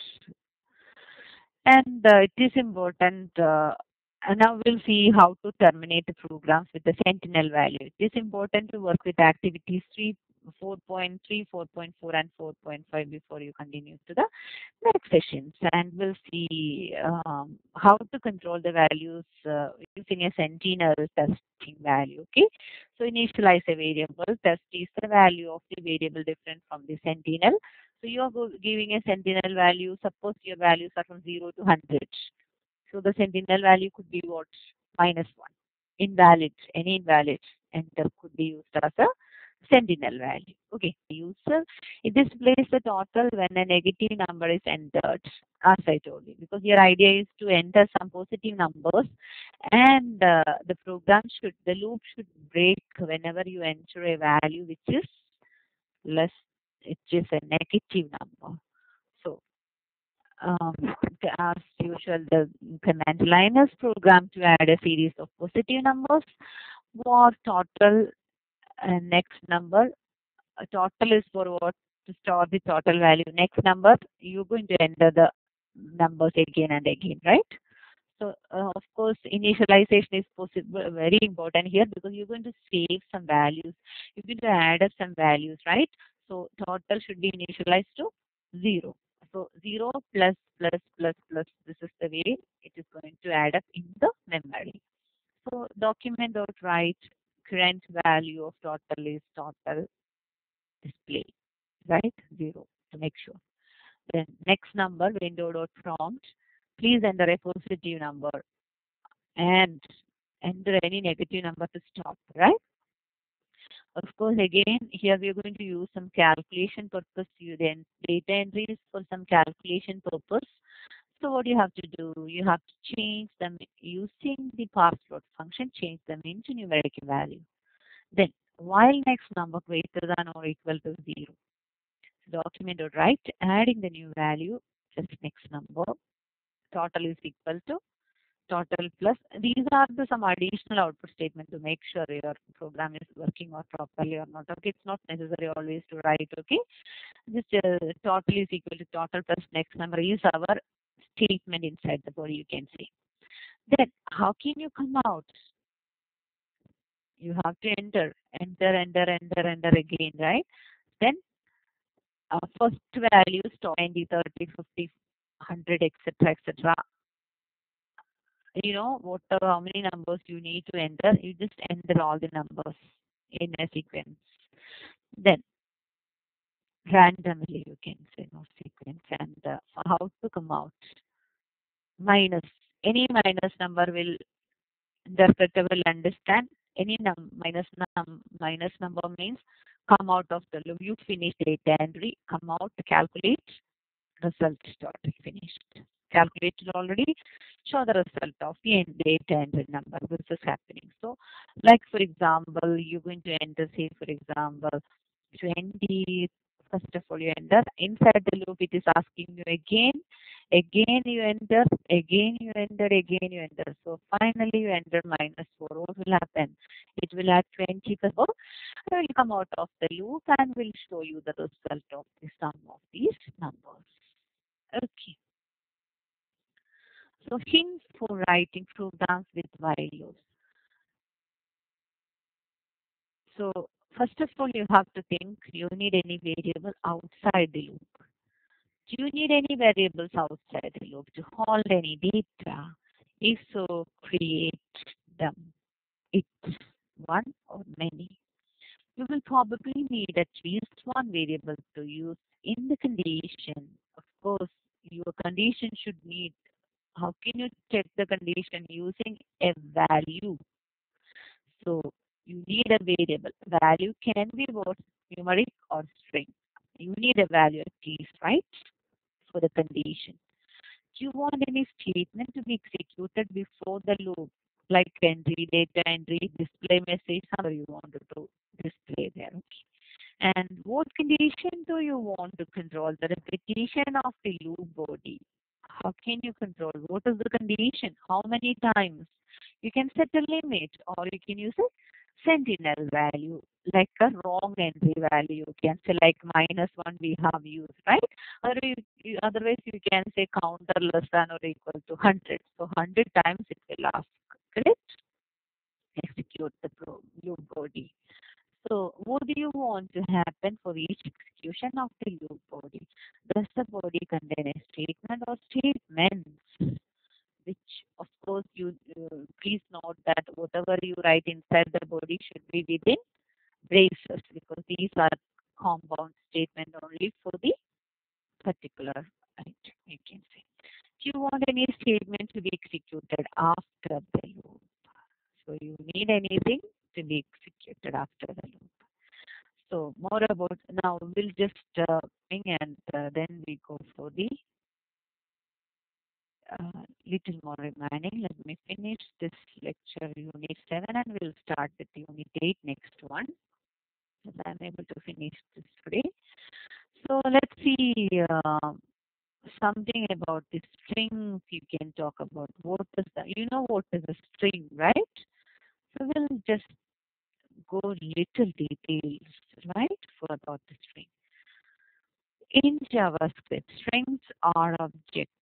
And it is important. And now we'll see how to terminate the programs with the sentinel value. It is important to work with activities 3, 4.3, 4.4, and 4.5 before you continue to the next sessions. And we'll see how to control the values using a sentinel testing value. Okay. So initialize a variable. Test is the value of the variable different from the sentinel. So you are giving a sentinel value. Suppose your values are from 0 to 100. So the sentinel value could be what? -1. Invalid. Any invalid enter could be used as a sentinel value. Okay. User, it displays the total when a negative number is entered, as I told you, because your idea is to enter some positive numbers, and the loop should break whenever you enter a value which is less, it is a negative number. So um, as usual, the command line is programmed to add a series of positive numbers. War total next number. Total is for what? To store the total value. Next number, you're going to enter the numbers again and again, right? So, of course, initialization is possible, very important here, because you're going to save some values. You're going to add up some values, right? So, total should be initialized to 0. So, 0 plus plus plus plus. This is the way it is going to add up in the memory. So, document dot write current value of total is total display, right? 0 to make sure. Then next number, window dot prompt. Please enter a positive number and enter any negative number to stop, right? Of course, again, here we are going to use some calculation purpose. You then data entries for some calculation purpose. So what you have to do, you have to change them using the parseload function, change them into numeric value. Then, while next number greater than or equal to 0, document or write, adding the new value, just next number, total is equal to total plus. These are the some additional output statement to make sure your program is working or properly or not. Okay, it's not necessary always to write. Okay, just total is equal to total plus next number is our statement inside the body. You can say. Then how can you come out? You have to enter again, right? Then first values 20, 30, 50, 100, etc., etc. You know, whatever, how many numbers you need to enter, you just enter all the numbers in a sequence. Then randomly, you can say no sequence, and how to come out. Minus. Any minus number will interpreter will understand. Any minus number means come out of the loop. You finish data entry, come out, calculate, result started finished. Calculated already, show the result of the end data entry number. This is happening. So, like for example, you're going to enter, say for example, 20. First of all, you enter inside the loop. It is asking you again, again you enter, again you enter, again you enter. So finally you enter -4. What will happen? It will add 20 per hour. It will come out of the loop and will show you the result of the sum of these numbers. Okay. So hints for writing programs with while loops. So first of all, you have to think you need any variable outside the loop. Do you need any variables outside the loop to hold any data? If so, create them. It's one or many. You will probably need at least one variable to use in the condition. Of course, your condition should need. How can you check the condition using a value? So you need a variable. Value can be both numeric or string. You need a value at least, right? For the condition. Do you want any statement to be executed before the loop, like entry, data entry, display message, somewhere you want to display there. Okay. And what condition do you want to control? The repetition of the loop body. How can you control? What is the condition? How many times? You can set a limit or you can use a sentinel value, like a wrong entry value. You can say like -1 we have used, right? Or otherwise you can say counter less than or equal to 100. So 100 times it will ask, correct? Execute the loop body. So what do you want to happen for each execution of the loop body? Does the body contain a statement or statements? Which of course you please note that whatever you write inside the body should be within braces because these are compound statement only for the particular item, you can say. Do you want any statement to be executed after the loop? So you need anything to be executed after the loop. So more about now we'll just thing and then we go for the little more remaining. Let me finish this lecture unit 7 and we'll start with unit 8 next one. If I'm able to finish this today. So let's see something about the string. You can talk about what is the, you know what is a string, right? So we'll just go little details, right, for about the string. In JavaScript, strings are objects.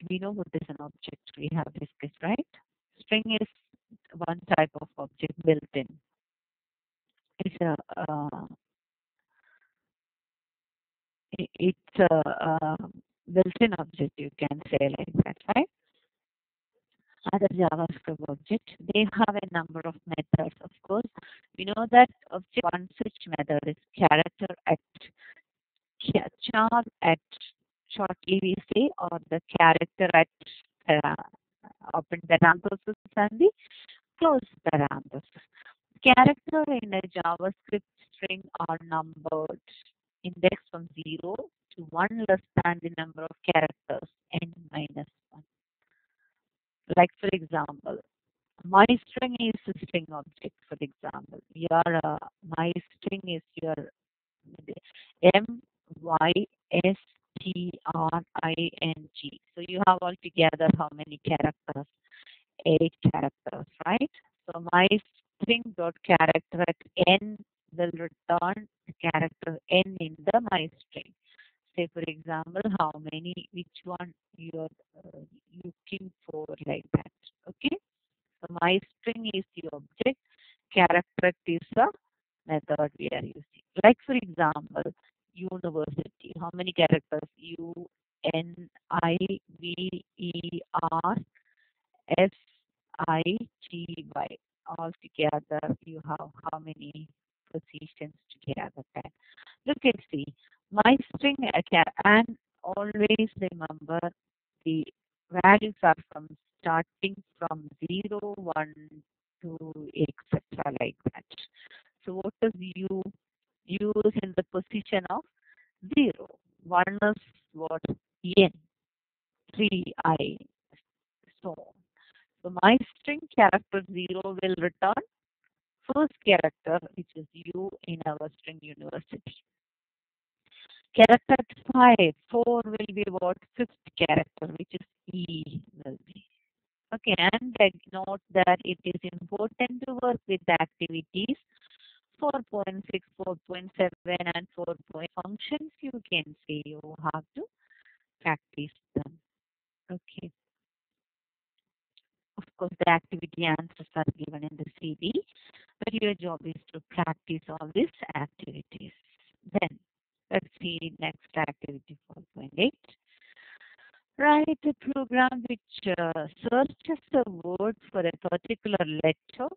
We know what is an object. We have discussed, right? String is one type of object built in. It's a built-in object. You can say like that, right? Other JavaScript object, they have a number of methods. Of course, we know that object one such method is character at char at shortly we say or the character at open parenthesis and the close parenthesis. Character in a JavaScript string are numbered index from 0 to 1 less than the number of characters n minus 1. Like for example, my string is a string object. For example, my string is your M Y S T string. So you have altogether how many characters? 8 characters, right? So my string dot character at n will return the character n in the my string. Say for example, how many, which one you're looking for, like that. Okay. So my string is the object, character is the method we are using. Like for example, university. How many characters? UNIVERSITY. All together, you have how many positions together? 10. Look and see. My string and always remember the values are from starting from 0, 1, 2, etc. like that. So what does you use in the position of 0? 1 is what? N. 3, I. So on. So my string character 0 will return first character, which is U in our string university. Character 5, 4 will be what? Fifth character, which is E will be. Okay, and note that it is important to work with the activities 4.6, 4.7, and 4 point functions. You can say you have to practice them. Okay. Of course, the activity answers are given in the CD, but your job is to practice all these activities. Then, let's see next activity 4.8. Write a program which searches the word for a particular letter,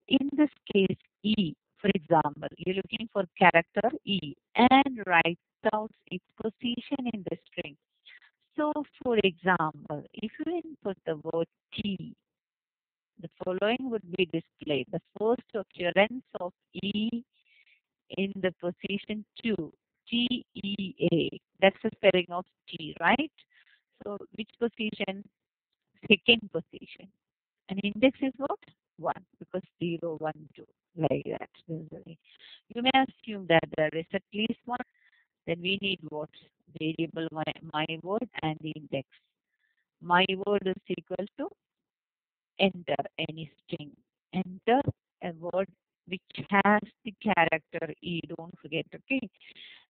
in this case E. For example, you're looking for character E and write out its position in the string. So, for example, if you input the word T, the following would be displayed. The first occurrence of E in the position 2, TEA. That's the spelling of T, right? So which position? Second position. And index is what? 1, because 0, 1, 2, like that. You may assume that there is at least one. Then we need what? Variable my word and the index. My word is equal to enter any string. Enter a word which has the character E. Don't forget, okay?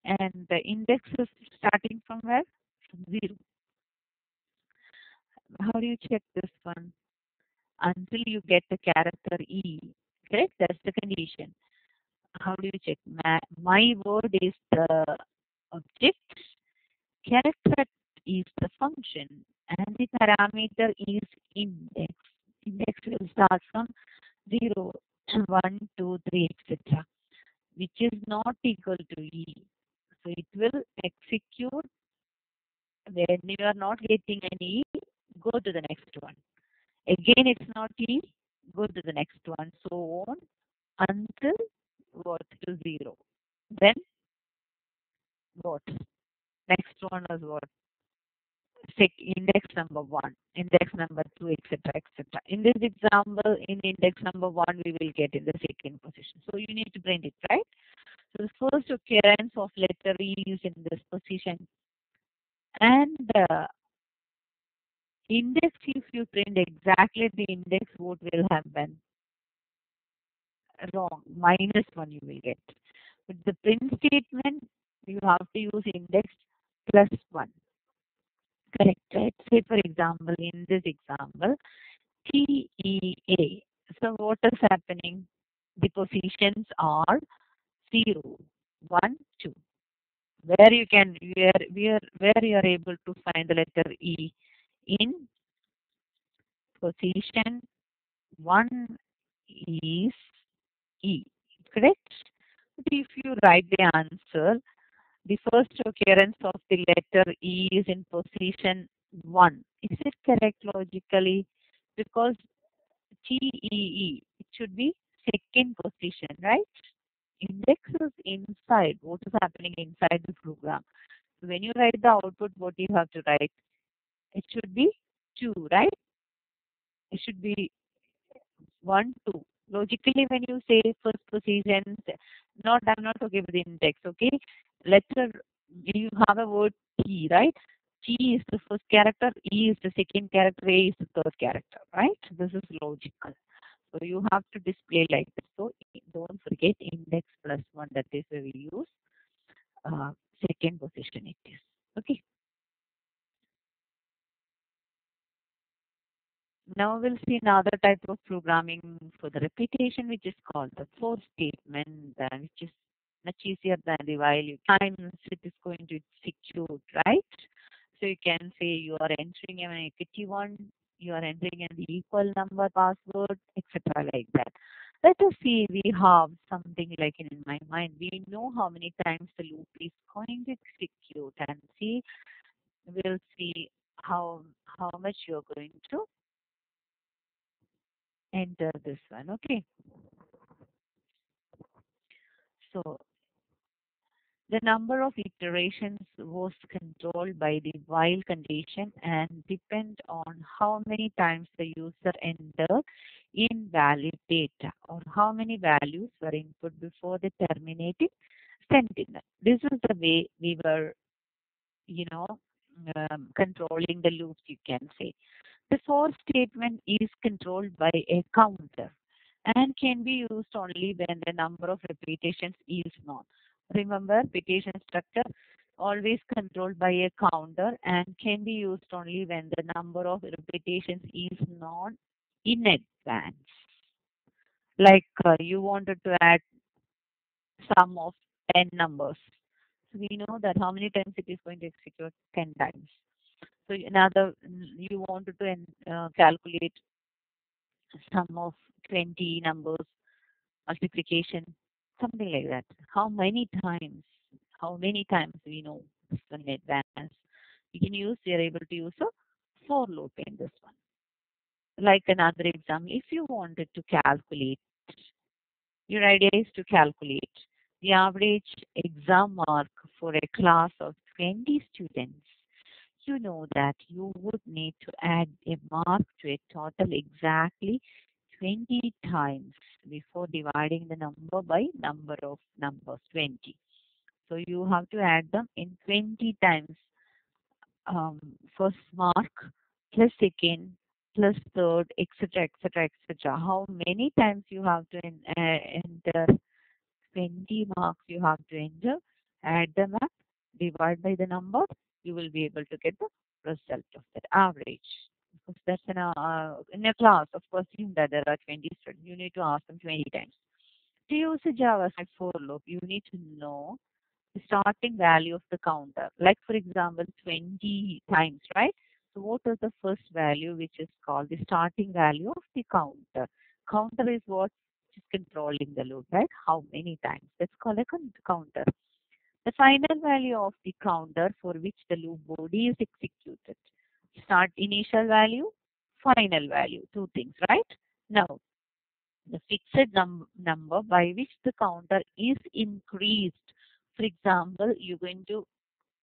And the index is starting from where? From 0. How do you check this one? Until you get the character E. Correct? That's the condition. How do you check? My word is the object, character is the function, and the parameter is index. Index will start from 0, 1, 2, 3, etc., which is not equal to E. So it will execute when you are not getting any E, go to the next one. Again, it's not E, go to the next one. So on until what to 0. Then what? Next one is what? Index number 1, index number 2, etc., etc. In this example, in index number 1, we will get in the second position. So you need to print it, right? So the first occurrence of letter E is in this position. And index, if you print exactly the index, what will happen? Wrong. -1 you will get. But the print statement, you have to use index +1. Correct, right? Say for example, in this example, TEA. So what is happening? The positions are 0, 1, 2. Where you can where you are able to find the letter E in position 1 is E. Correct? But if you write the answer, the first occurrence of the letter E is in position 1. Is it correct logically? Because TEE, it should be second position, right? Index is inside. What is happening inside the program? So when you write the output, what you have to write? It should be 2, right? It should be 1, 2. Logically, when you say first position, I'm not talking about the index, okay? Letter you have a word T, right? T is the first character, E is the second character, A is the third character, right? This is logical. So you have to display like this. So don't forget index plus one. That is where we use uh, second position it is. Okay. Now we'll see another type of programming for the repetition, which is called the for statement, which is much easier than the while you times it is going to execute, right? So you can say you are entering an equity one, you are entering an equal number password, etc. like that. Let us see, we have something like in my mind. We know how many times the loop is going to execute and see, we'll see how much you're going to enter this one. Okay. So the number of iterations was controlled by the while condition and depend on how many times the user entered invalid data or how many values were input before the terminating sentinel. This is the way we were, you know, controlling the loops, you can say. The for statement is controlled by a counter and can be used only when the number of repetitions is known. Remember, repetition structure always controlled by a counter and can be used only when the number of repetitions is known in advance. Like you wanted to add sum of 10 numbers. So we know that how many times it is going to execute 10 times. So another, you wanted to calculate sum of 20 numbers, multiplication, something like that. How many times? How many times we know this one in advance? We are able to use a for loop in this one. Like another example, if you wanted to calculate, your idea is to calculate the average exam mark for a class of 20 students. You know that you would need to add a mark to a total exactly 20 times before dividing the number by number of numbers 20. So you have to add them in 20 times, first mark plus second plus third, etc., etc., etc. How many times you have to enter 20 marks you have to enter, add them up, divide by the number, you will be able to get the result of that average. Because that's in a class, of course, assume that there are 20 students. You need to ask them 20 times. To use a JavaScript for loop, you need to know the starting value of the counter. Like, for example, 20 times, right? So what is the first value, which is called the starting value of the counter? Counter is what is controlling the loop, right? How many times? That's called a counter. The final value of the counter for which the loop body is executed. Start initial value, final value, two things, right? Now, the fixed number by which the counter is increased. For example, you're going to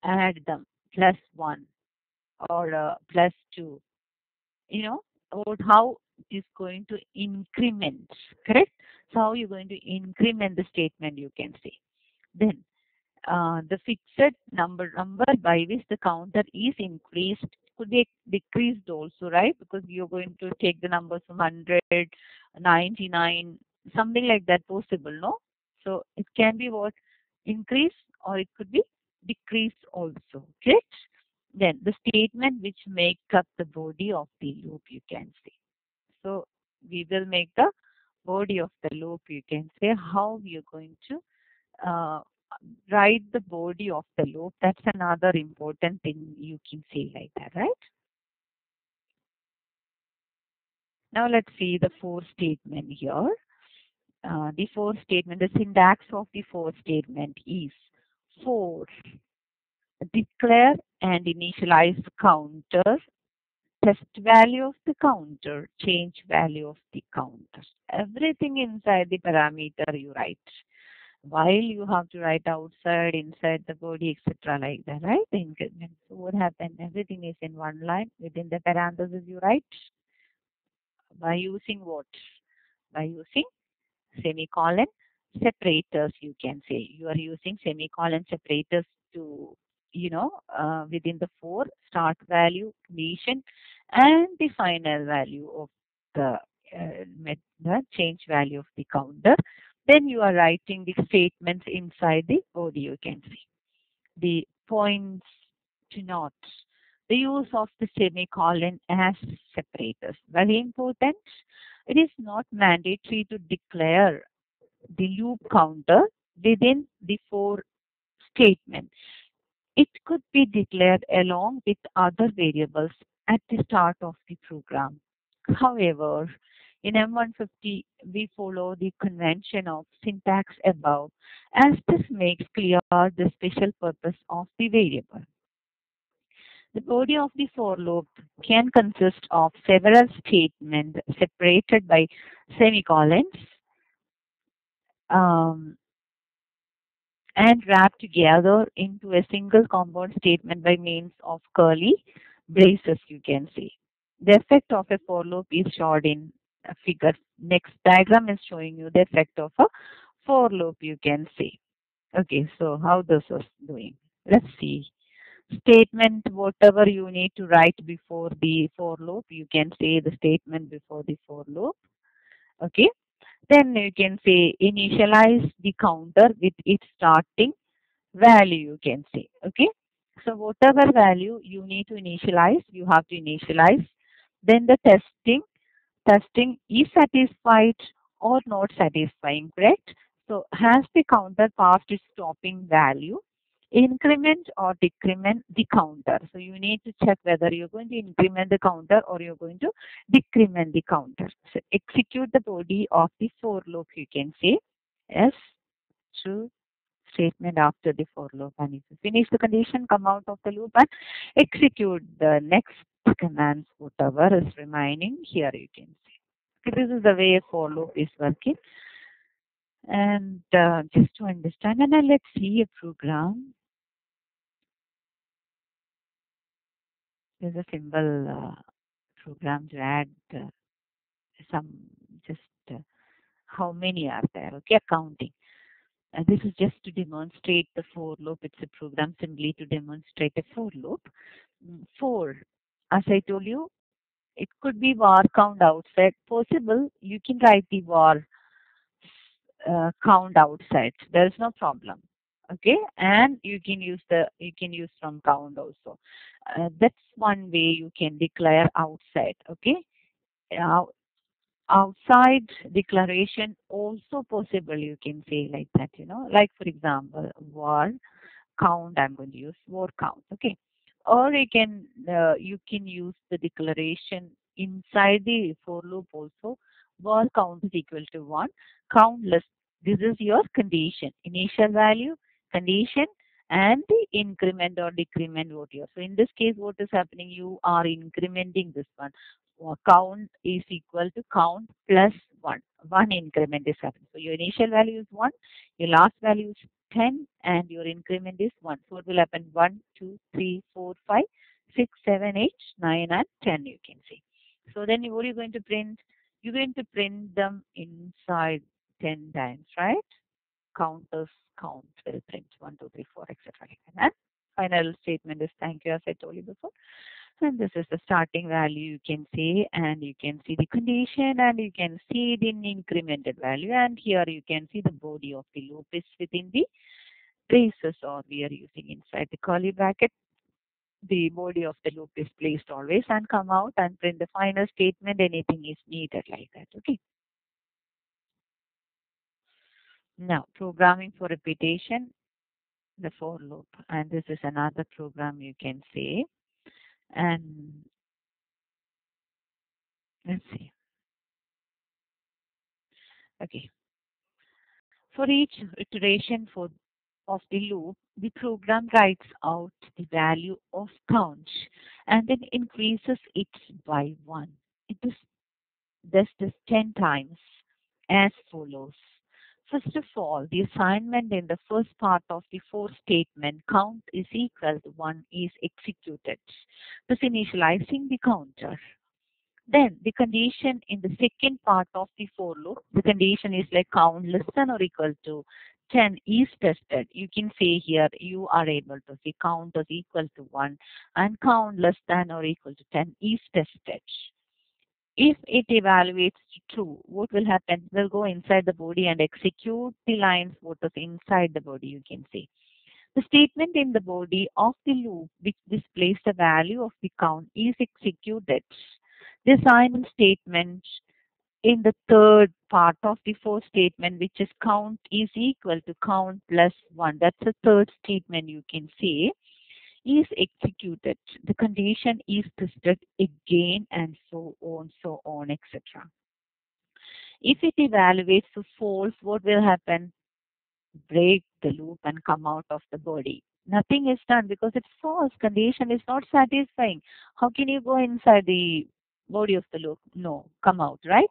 add them plus 1 or plus 2, you know, or how it is going to increment, correct? So how you're going to increment the statement, you can say. Then the fixed number by which the counter is increased could be decreased also, right? Because you're going to take the numbers from 100, 99, something like that possible, no? So it can be what? Increase or it could be decrease also, correct? Then the statement which make up the body of the loop, you can say. So we will make the body of the loop, you can say, how you're going to uh, write the body of the loop. That's another important thing you can say like that, right? Now let's see the for statement here. The for statement, the syntax of the for statement is for declare and initialize the counter, test value of the counter, change value of the counter. Everything inside the parameter you write. While you have to write outside, inside the body, etc. like that, right? The increment. So what happened? Everything is in one line. Within the parentheses you write by using what? By using semicolon. separators, you can say. You are using semicolon separators to, within the for start value, condition, and the final value of the, the change value of the counter. Then you are writing the statements inside the body, you can see. The points to note. The use of the semicolon as separators. Very important. It is not mandatory to declare the loop counter within the for statement. It could be declared along with other variables at the start of the program. However, in M150, we follow the convention of syntax above, as this makes clear the special purpose of the variable. The body of the for loop can consist of several statements separated by semicolons, um, and wrapped together into a single compound statement by means of curly braces, you can see. The effect of a for loop is shown in a figure. Next diagram is showing you the effect of a for loop, you can see. Okay, so how this is doing? Let's see. Statement, whatever you need to write before the for loop, you can say the statement before the for loop. Okay, then you can say initialize the counter with its starting value, you can say. Okay, so whatever value you need to initialize, you have to initialize. Then the testing is satisfied or not satisfying, correct? So has the counter passed its stopping value? Increment or decrement the counter. So you need to check whether you're going to increment the counter or you're going to decrement the counter. So execute the body of the for loop, you can say. Yes, true statement after the for loop, and if you finish the condition, come out of the loop and execute the next commands, whatever is remaining here, you can see. Okay, this is the way a for loop is working. And just to understand, and then let's see a program. There's a simple program to add some, just how many are there, okay, counting. And this is just to demonstrate the for loop. It's a program simply to demonstrate a for loop. For, as I told you, it could be var count outside. Possible, you can write the var count outside. There is no problem. Okay, and you can use from count also. That's one way you can declare outside. Okay, uh, outside declaration also possible. You can say like that. Like for example, var count, I'm going to use war count. Okay, or you can use the declaration inside the for loop also. War count is equal to 1, count less. This is your condition, initial value, condition, and the increment or decrement what you are. So in this case, what is happening? You are incrementing this one. Count is equal to count plus 1. One increment is happening. So your initial value is 1, your last value is 10, and your increment is 1. So it will happen 1, 2, 3, 4, 5, 6, 7, 8, 9, and 10, you can see. So then what are you going to print? You're going to print them inside 10 times, right? Counters count will print 1, 2, 3, 4, etc. And final statement is thank you, as I told you before. And this is the starting value, you can see, and you can see the condition, and you can see the incremented value. And here you can see the body of the loop is within the braces, or we are using inside the curly bracket. The body of the loop is placed always and come out and print the final statement. Anything is needed like that. Okay. Now, programming for repetition, the for loop. And this is another program you can say. And let's see. Okay. For each iteration of the loop, the program writes out the value of count and then increases it by 1. It is this 10 times as follows. First of all, the assignment in the first part of the for statement, count is equal to 1, is executed, thus initializing the counter. Then the condition in the second part of the for loop, the condition is like count less than or equal to 10 is tested. You can say here you are able to see count is equal to 1 and count less than or equal to 10 is tested. If it evaluates to true, what will happen? We'll go inside the body and execute the lines what is inside the body, you can see. The statement in the body of the loop which displays the value of the count is executed. The assignment statement in the third part of the fourth statement, which is count is equal to count plus 1. That's the third statement you can say is executed. The condition is tested again and so on, etc. If it evaluates to false, what will happen? Break the loop and come out of the body. Nothing is done because it's false. Condition is not satisfying. How can you go inside the body of the loop? No, come out, right?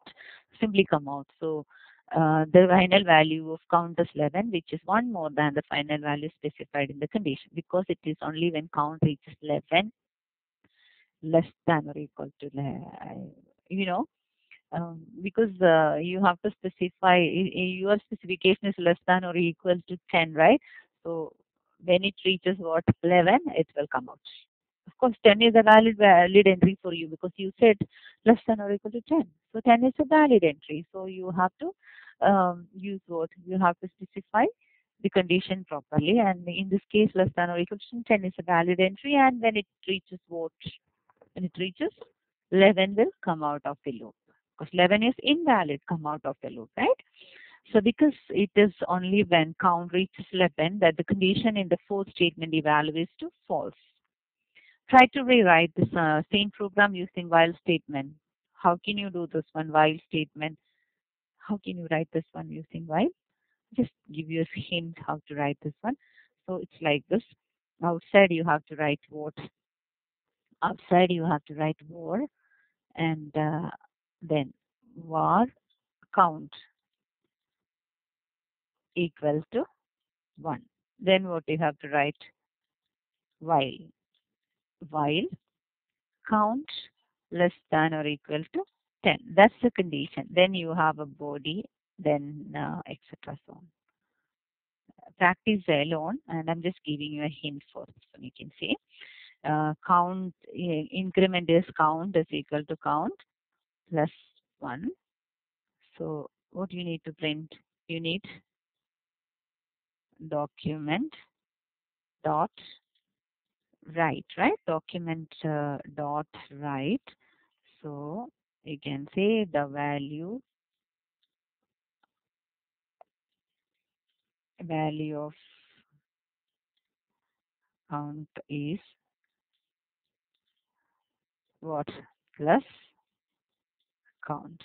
Simply come out. So the final value of count is 11, which is one more than the final value specified in the condition because it is only when count reaches 11 less than or equal to, you know, because you have to specify your specification is less than or equal to 10, right? So when it reaches what 11, it will come out. Of course, 10 is a valid entry for you because you said less than or equal to 10. So 10 is a valid entry. So you have to use what you have to specify the condition properly. And in this case, less than or equal to 10 is a valid entry. And when it reaches what? When it reaches 11 will come out of the loop because 11 is invalid, come out of the loop, right? So because it is only when count reaches 11 that the condition in the fourth statement evaluates to false. Try to rewrite this same program using while statement. How can you do this one while statement? How can you write this one using while? Just give you a hint how to write this one. So it's like this. Outside you have to write what? Outside you have to write war and then var count equals to 1. Then what you have to write? While. While count less than or equal to 10. That's the condition. Then you have a body, then etc. So on. Practice alone, and I'm just giving you a hint for this one. You can see count increment is count is equal to count plus 1. So what you need to print? You need document dot write, right? Document dot write. So you can say the value of count is what plus count.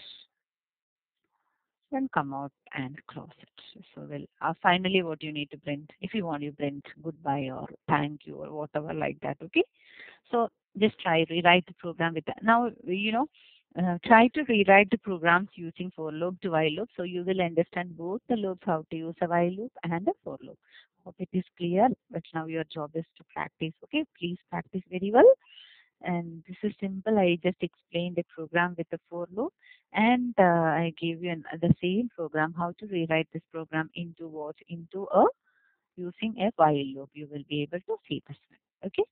Then come out and close it. So well, finally what you need to print, if you want you print goodbye or thank you or whatever like that, okay? So just try rewrite the program with that. Now, try to rewrite the programs using for loop to while loop so you will understand both the loops, how to use a while loop and a for loop. Hope it is clear, but now your job is to practice, okay? Please practice very well. And this is simple. I just explained the program with the for loop, and I gave you the same program how to rewrite this program into what into a using a while loop. You will be able to see this one. Okay.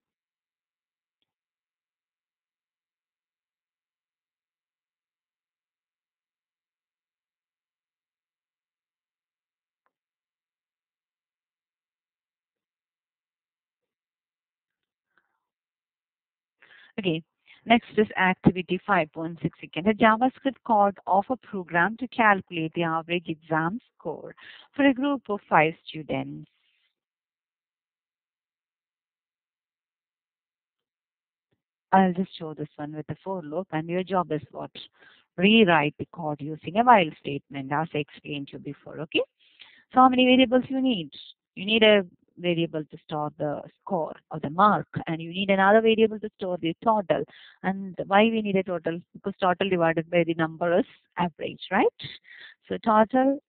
Okay. Next is activity 5.6 again. A JavaScript code of a program to calculate the average exam score for a group of 5 students. I'll just show this one with the for loop, and your job is what? Rewrite the code using a while statement as I explained to you before. Okay. So how many variables you need? You need a variable to store the score or the mark, and you need another variable to store the total. And why we need a total? Because total divided by the number is average, right? So total,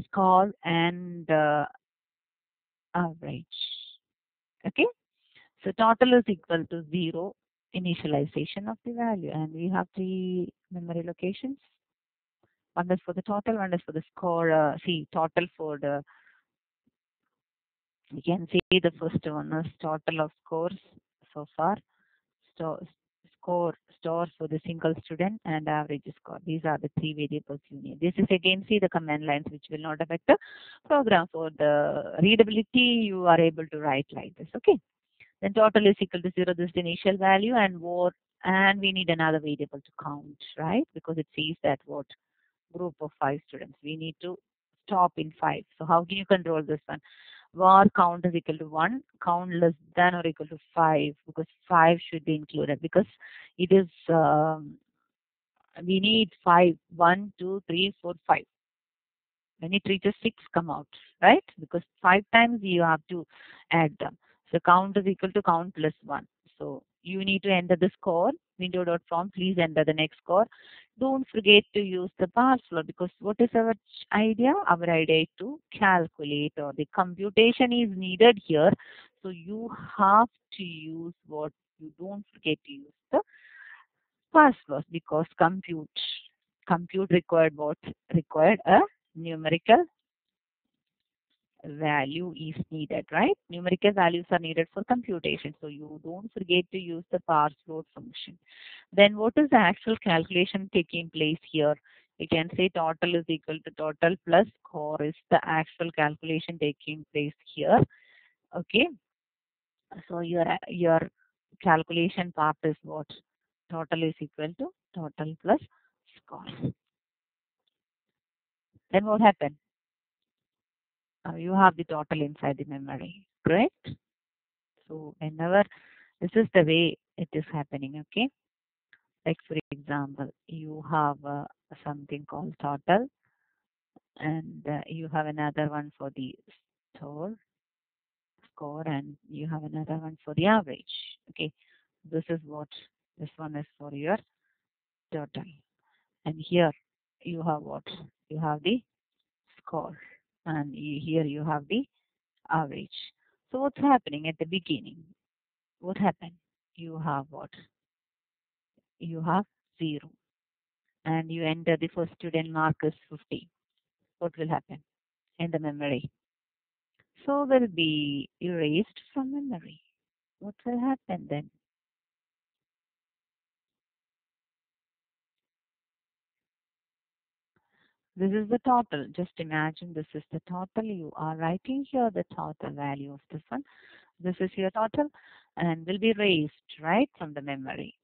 score, and average. Okay. So total is equal to 0. initialization of the value, and we have three memory locations. One is for the total, one is for the score. See, total for the, you can see the first one is total of scores so far. Store, score stores for the single student and average score. These are the three variables you need. This is again, see the command lines which will not affect the program. For the readability, you are able to write like this. Okay. Then total is equal to 0. This is the initial value, and what, and we need another variable to count, right? Because it says that what group of 5 students. We need to stop in 5. So how can you control this one? Var count is equal to 1, count less than or equal to 5, because 5 should be included, because it is, we need 5, 1, 2, 3, 4, 5. When it reaches 6, come out, right? Because 5 times you have to add them. So count is equal to count plus 1. So you need to enter the score. Window.from, please enter the next score. Don't forget to use the password, because what is our idea? Our idea is to calculate, or the computation is needed here. So you have to use what? You don't forget to use the password, because compute required what? Required a numerical value is needed, right? Numerical values are needed for computation. So you don't forget to use the password function. Then what is the actual calculation taking place here? We can say total is equal to total plus score is the actual calculation taking place here. Okay. So your calculation part is what? Total is equal to total plus score. Then what happened? You have the total inside the memory, correct? So whenever, this is the way it is happening, okay? Like for example, you have something called total, and you have another one for the store score, and you have another one for the average. Okay, this is what, this one is for your total, and here you have what? You have the score, and here you have the average. So what's happening at the beginning? What happened? You have what? You have 0, and you enter the first student mark is 50. What will happen in the memory? So will be erased from memory. What will happen then? This is the total. Just imagine this is the total. You are writing here the total value of this one. This is your total, and will be erased right from the memory.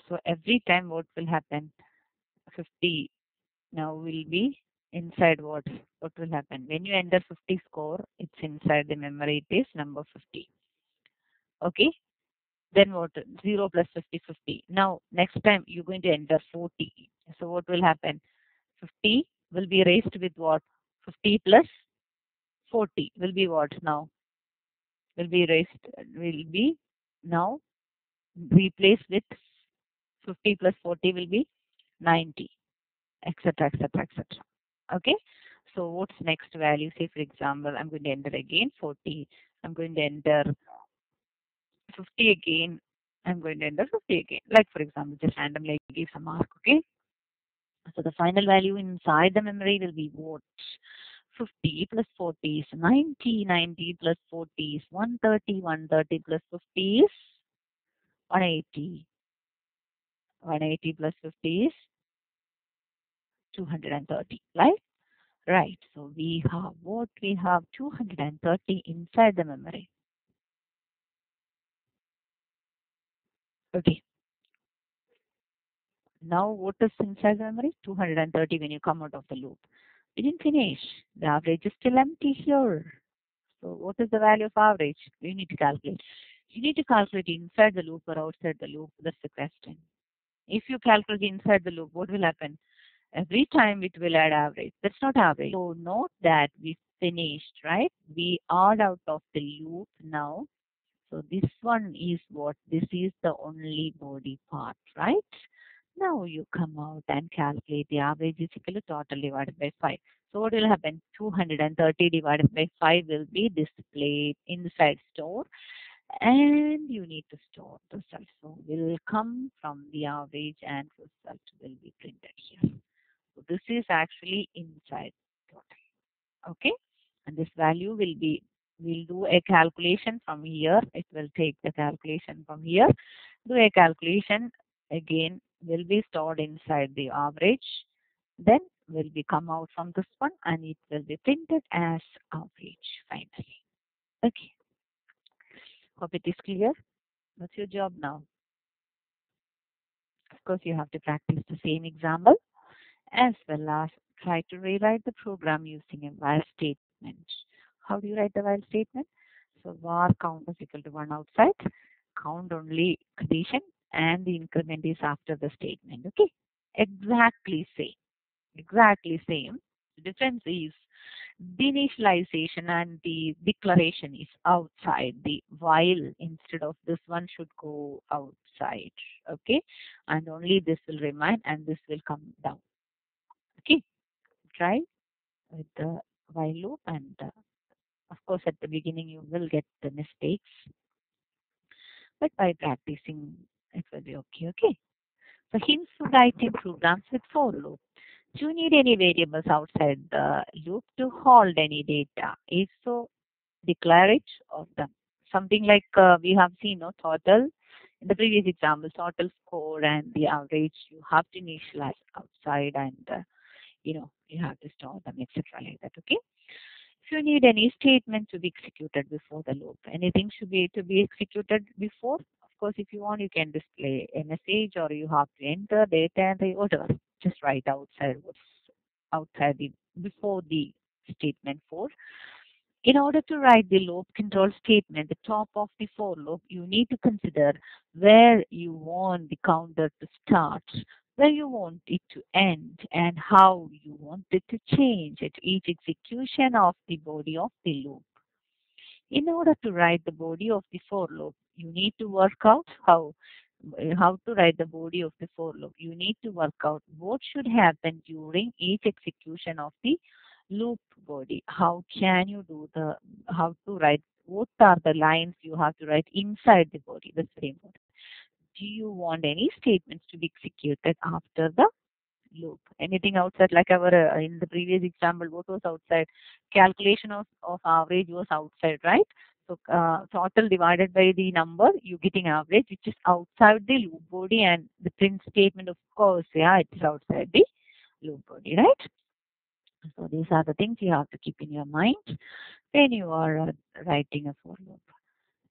So every time what will happen? 50 now will be inside what? What will happen? When you enter 50 score, it's inside the memory, it is number 50. Okay? Then what? 0 plus 50, 50. Now, next time you're going to enter 40. So what will happen? 50 will be raised with what? 50 plus 40 will be what now? Will be raised, will be now replaced with 50 plus 40 will be 90, etc., etc., etc. Okay. So what's next value? Say for example, I'm going to enter again 40. I'm going to enter 50 again. I'm going to enter 50 again. Like for example, just randomly give some mark. Okay. So the final value inside the memory will be what? 50 plus 40 is 90, 90 plus 40 is 130, 130 plus 50 is 180, 180 plus 50 is 230, right? Right. So we have what? We have 230 inside the memory. Okay. Now what is inside the memory? 230 when you come out of the loop. We didn't finish. The average is still empty here. So what is the value of average? You need to calculate. You need to calculate inside the loop or outside the loop. That's the question. If you calculate inside the loop, what will happen? Every time it will add average. That's not average. So note that we finished, right? We are out of the loop now. So this one is what? This is the only body part, right? Now you come out and calculate the average is equal to total divided by 5. So what will happen? 230 divided by 5 will be displayed inside store, and you need to store the result. So will come from the average and result will be printed here. So this is actually inside total. Okay, and this value will be, we'll do a calculation from here. It will take the calculation from here, do a calculation again, will be stored inside the average, then will be come out from this one and it will be printed as average finally. Okay, hope it is clear. What's your job now? Of course you have to practice the same example as well as try to rewrite the program using a while statement. How do you write the while statement? So var count is equal to 1 outside, count only condition, and the increment is after the statement. Okay, exactly same. Exactly same. The difference is the initialization and the declaration is outside. The while instead of this one should go outside. Okay, and only this will remain and this will come down. Okay, try with the while loop, and of course at the beginning you will get the mistakes, but by practicing it will be okay. Okay, so hints to writing programs with for loop. Do you need any variables outside the loop to hold any data? If so, declare it of them. Something like we have seen, no, total in the previous example, total score and the average you have to initialize outside, and you have to store them, etc. like that. Okay. If you need any statement to be executed before the loop, anything should be to be executed before. Of course, if you want, you can display a message, or you have to enter data and the whatever. Just write outside what's outside the before the statement for. In order to write the loop control statement, the top of the for loop, you need to consider where you want the counter to start, where you want it to end, and how you want it to change at each execution of the body of the loop. In order to write the body of the for loop, you need to work out how to write the body of the for loop. You need to work out what should happen during each execution of the loop body. How can you do the how to write? What are the lines you have to write inside the body? That's very important. Do you want any statements to be executed after the loop? Anything outside, like our in the previous example, what was outside? Calculation of average was outside, right? So total divided by the number, you getting average, which is outside the loop body, and the print statement, of course, yeah, it is outside the loop body, right? So these are the things you have to keep in your mind when you are writing a for loop.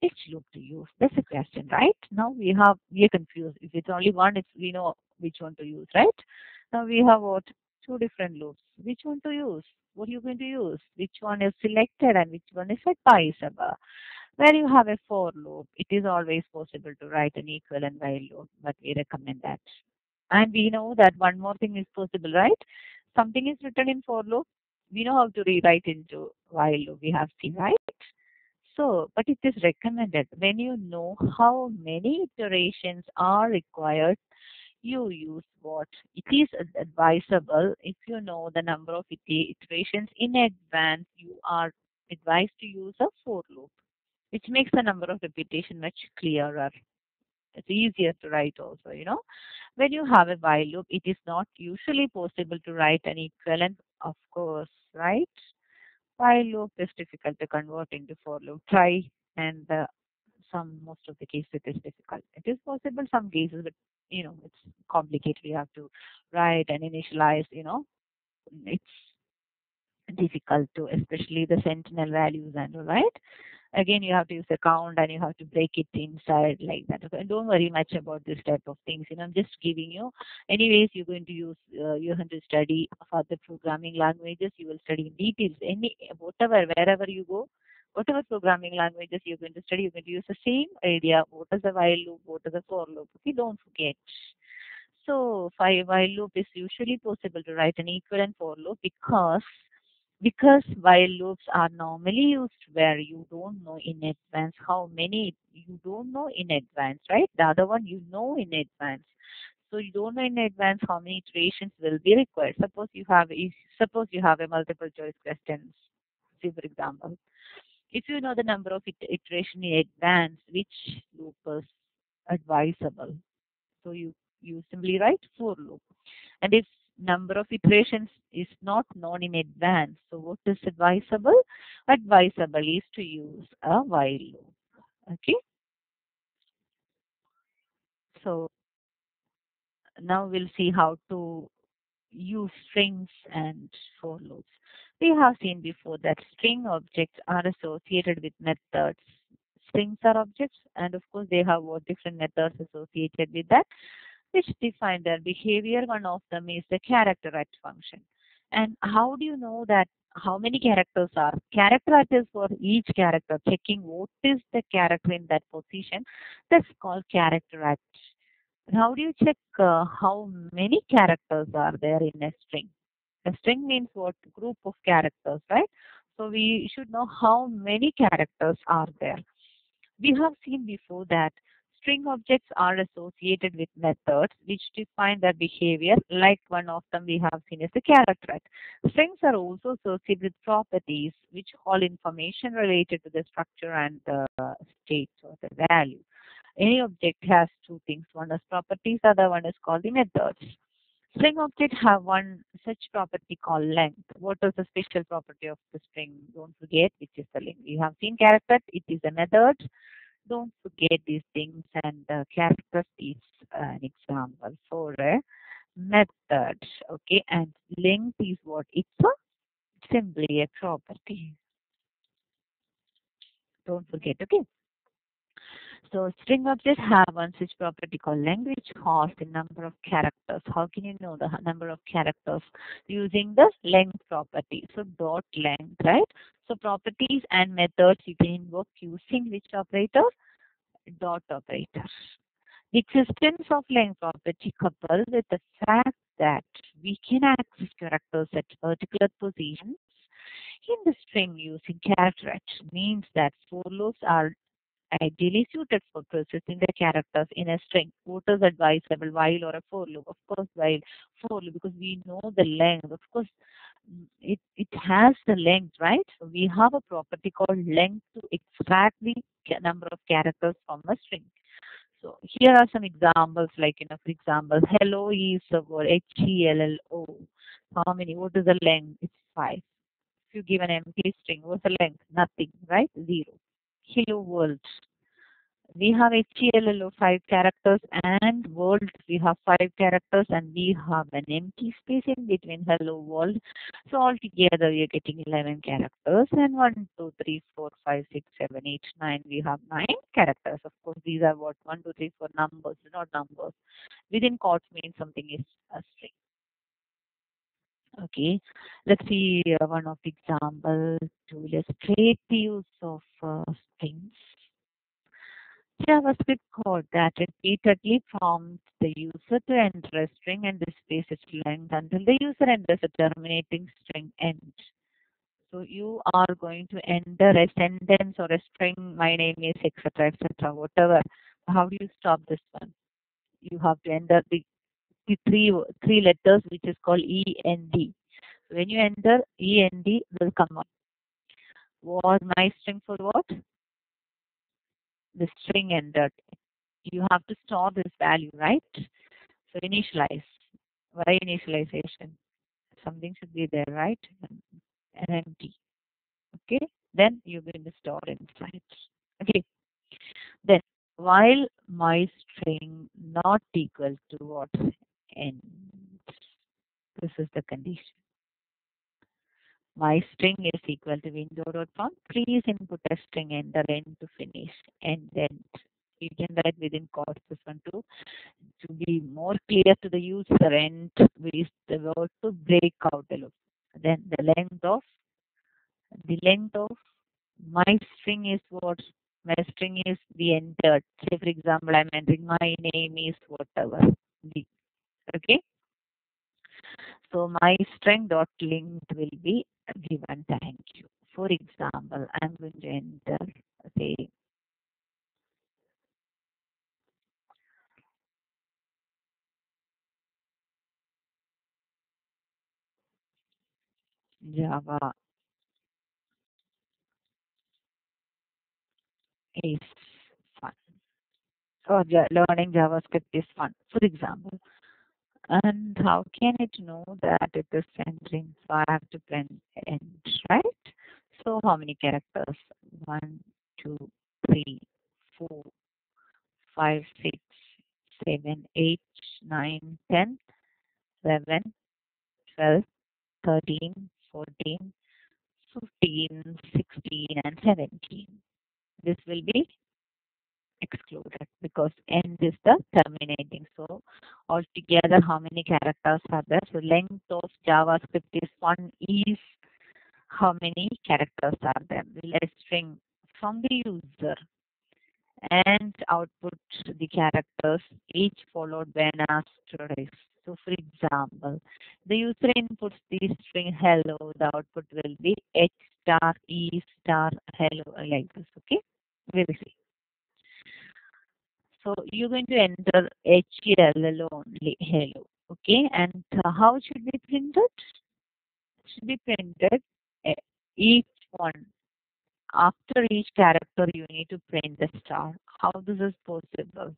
Which loop to use? That's a question, right? Now we are confused. If it's only one, it's we know which one to use, right? Now we have what? Two different loops. Which one to use? What are you going to use? Which one is selected and which one is set by Isabel? Where you have a for loop, it is always possible to write an equivalent while loop, but we recommend that. And we know that one more thing is possible, right? Something is written in for loop. We know how to rewrite into while loop. We have seen, right? So, but it is recommended when you know how many iterations are required, you use what? It is advisable if you know the number of iterations in advance, you are advised to use a for loop, which makes the number of repetition much clearer. It's easier to write also. When you have a while loop, it is not usually possible to write an equivalent, of course, right? While loop is difficult to convert into for loop. Try, and some most of the cases it is difficult. It is possible some cases, but it's complicated. You have to write and initialize. It's difficult to, especially the sentinel values and all, right. Again, you have to use the count and you have to break it inside like that. Okay, don't worry much about this type of things. I'm just giving you. Anyways, you're going to use. You have to study further programming languages. You will study in details. Whatever, wherever you go, whatever programming languages you're going to study, you're going to use the same idea. What is the while loop? What is the for loop? Okay, don't forget. So, while loop is usually possible to write an equivalent for loop because while loops are normally used where you don't know in advance how many, you don't know in advance, right? The other one you know in advance. So you don't know in advance how many iterations will be required. Suppose you have a multiple choice questions. See, for example, if you know the number of iteration in advance, which loop is advisable? So you simply write for loop. And if number of iterations is not known in advance, so what is advisable? Advisable is to use a while loop. Okay. So now we'll see how to use strings and for loops. We have seen before that string objects are associated with methods. Strings are objects, and of course they have what different methods associated with that, which define their behavior. One of them is the character at function. And how do you know that how many characters are? Character at is for each character, checking what is the character in that position. That's called character at. How do you check how many characters are there in a string? A string means what? Group of characters, right? So we should know how many characters are there. We have seen before that string objects are associated with methods which define their behavior, like one of them we have seen is the character at. Strings are also associated with properties which hold information related to the structure and the state or the value. Any object has two things. One is properties, other one is called the methods. String objects have one such property called length. What is the special property of the string? Don't forget which is the length. You have seen character, it is a method. Don't forget these things, and character is an example for a method. Okay, and length is what? It's simply a property. Don't forget, okay? So string objects have one such property called length, which holds the number of characters. How can you know the number of characters? Using the length property. So dot length, right? So properties and methods you can invoke using which operator? Dot operator. The existence of length property coupled with the fact that we can access characters at particular positions in the string using character at means that for loops are ideally suited for processing the characters in a string. What is advisable, while or a for loop? Of course, while. For loop, because we know the length. Of course, it has the length, right? So we have a property called length to extract the number of characters from a string. So here are some examples, like, for example, hello is a word, HELLO. How many? What is the length? It's 5. If you give an empty string, what's the length? Nothing, right? 0. Hello world. We have HELLO 5 characters, and world we have 5 characters, and we have an empty space in between hello world. So altogether we are getting 11 characters, and 1, 2, 3, 4, 5, 6, 7, 8, 9. We have 9 characters. Of course, these are what 1, 2, 3, 4 numbers, not numbers. Within quotes means something is a string. Okay, let's see one of the examples to illustrate the use of strings. JavaScript code that repeatedly prompts the user to enter a string and displays its length until the user enters a terminating string end. So you are going to enter a sentence or a string, my name is etc., whatever. How do you stop this one? You have to enter the three letters which is called END. When you enter END will come up. Was my string for what? The string entered. You have to store this value, right? So initialize. Why initialization? Something should be there, right? An empty. Okay. Then you're going to store inside. Okay. Then while my string not equal to what? End. This is the condition. My string is equal to window.prompt. Please input a string enter end to finish and then you can write within quotes this one too to be more clear to the user and we the word to break out the loop. Then the length of my string is what? My string is the entered. Say for example, I'm entering my name is whatever. Okay. So my string dot length will be given thank you. For example, I'm going to enter say Java is fun, or learning JavaScript is fun, for example. And how can it know that it is entering? So I have to print end, right? So how many characters? 1, 2, 3, 4, 5, 6, 7, 8, 9, 10, 11, 12, 13, 14, 15, 16, and 17. This will be excluded because end is the terminating. So altogether, how many characters are there? So length of JavaScript is 1 is how many characters are there? Will a string from the user and output the characters each followed by an asterisk. So for example, the user inputs the string hello, the output will be H star E star hello like this. Okay, we will see. So you're going to enter HELL only, hello. Okay, and how should be printed? Should be printed each one. After each character, you need to print the star. How this is possible?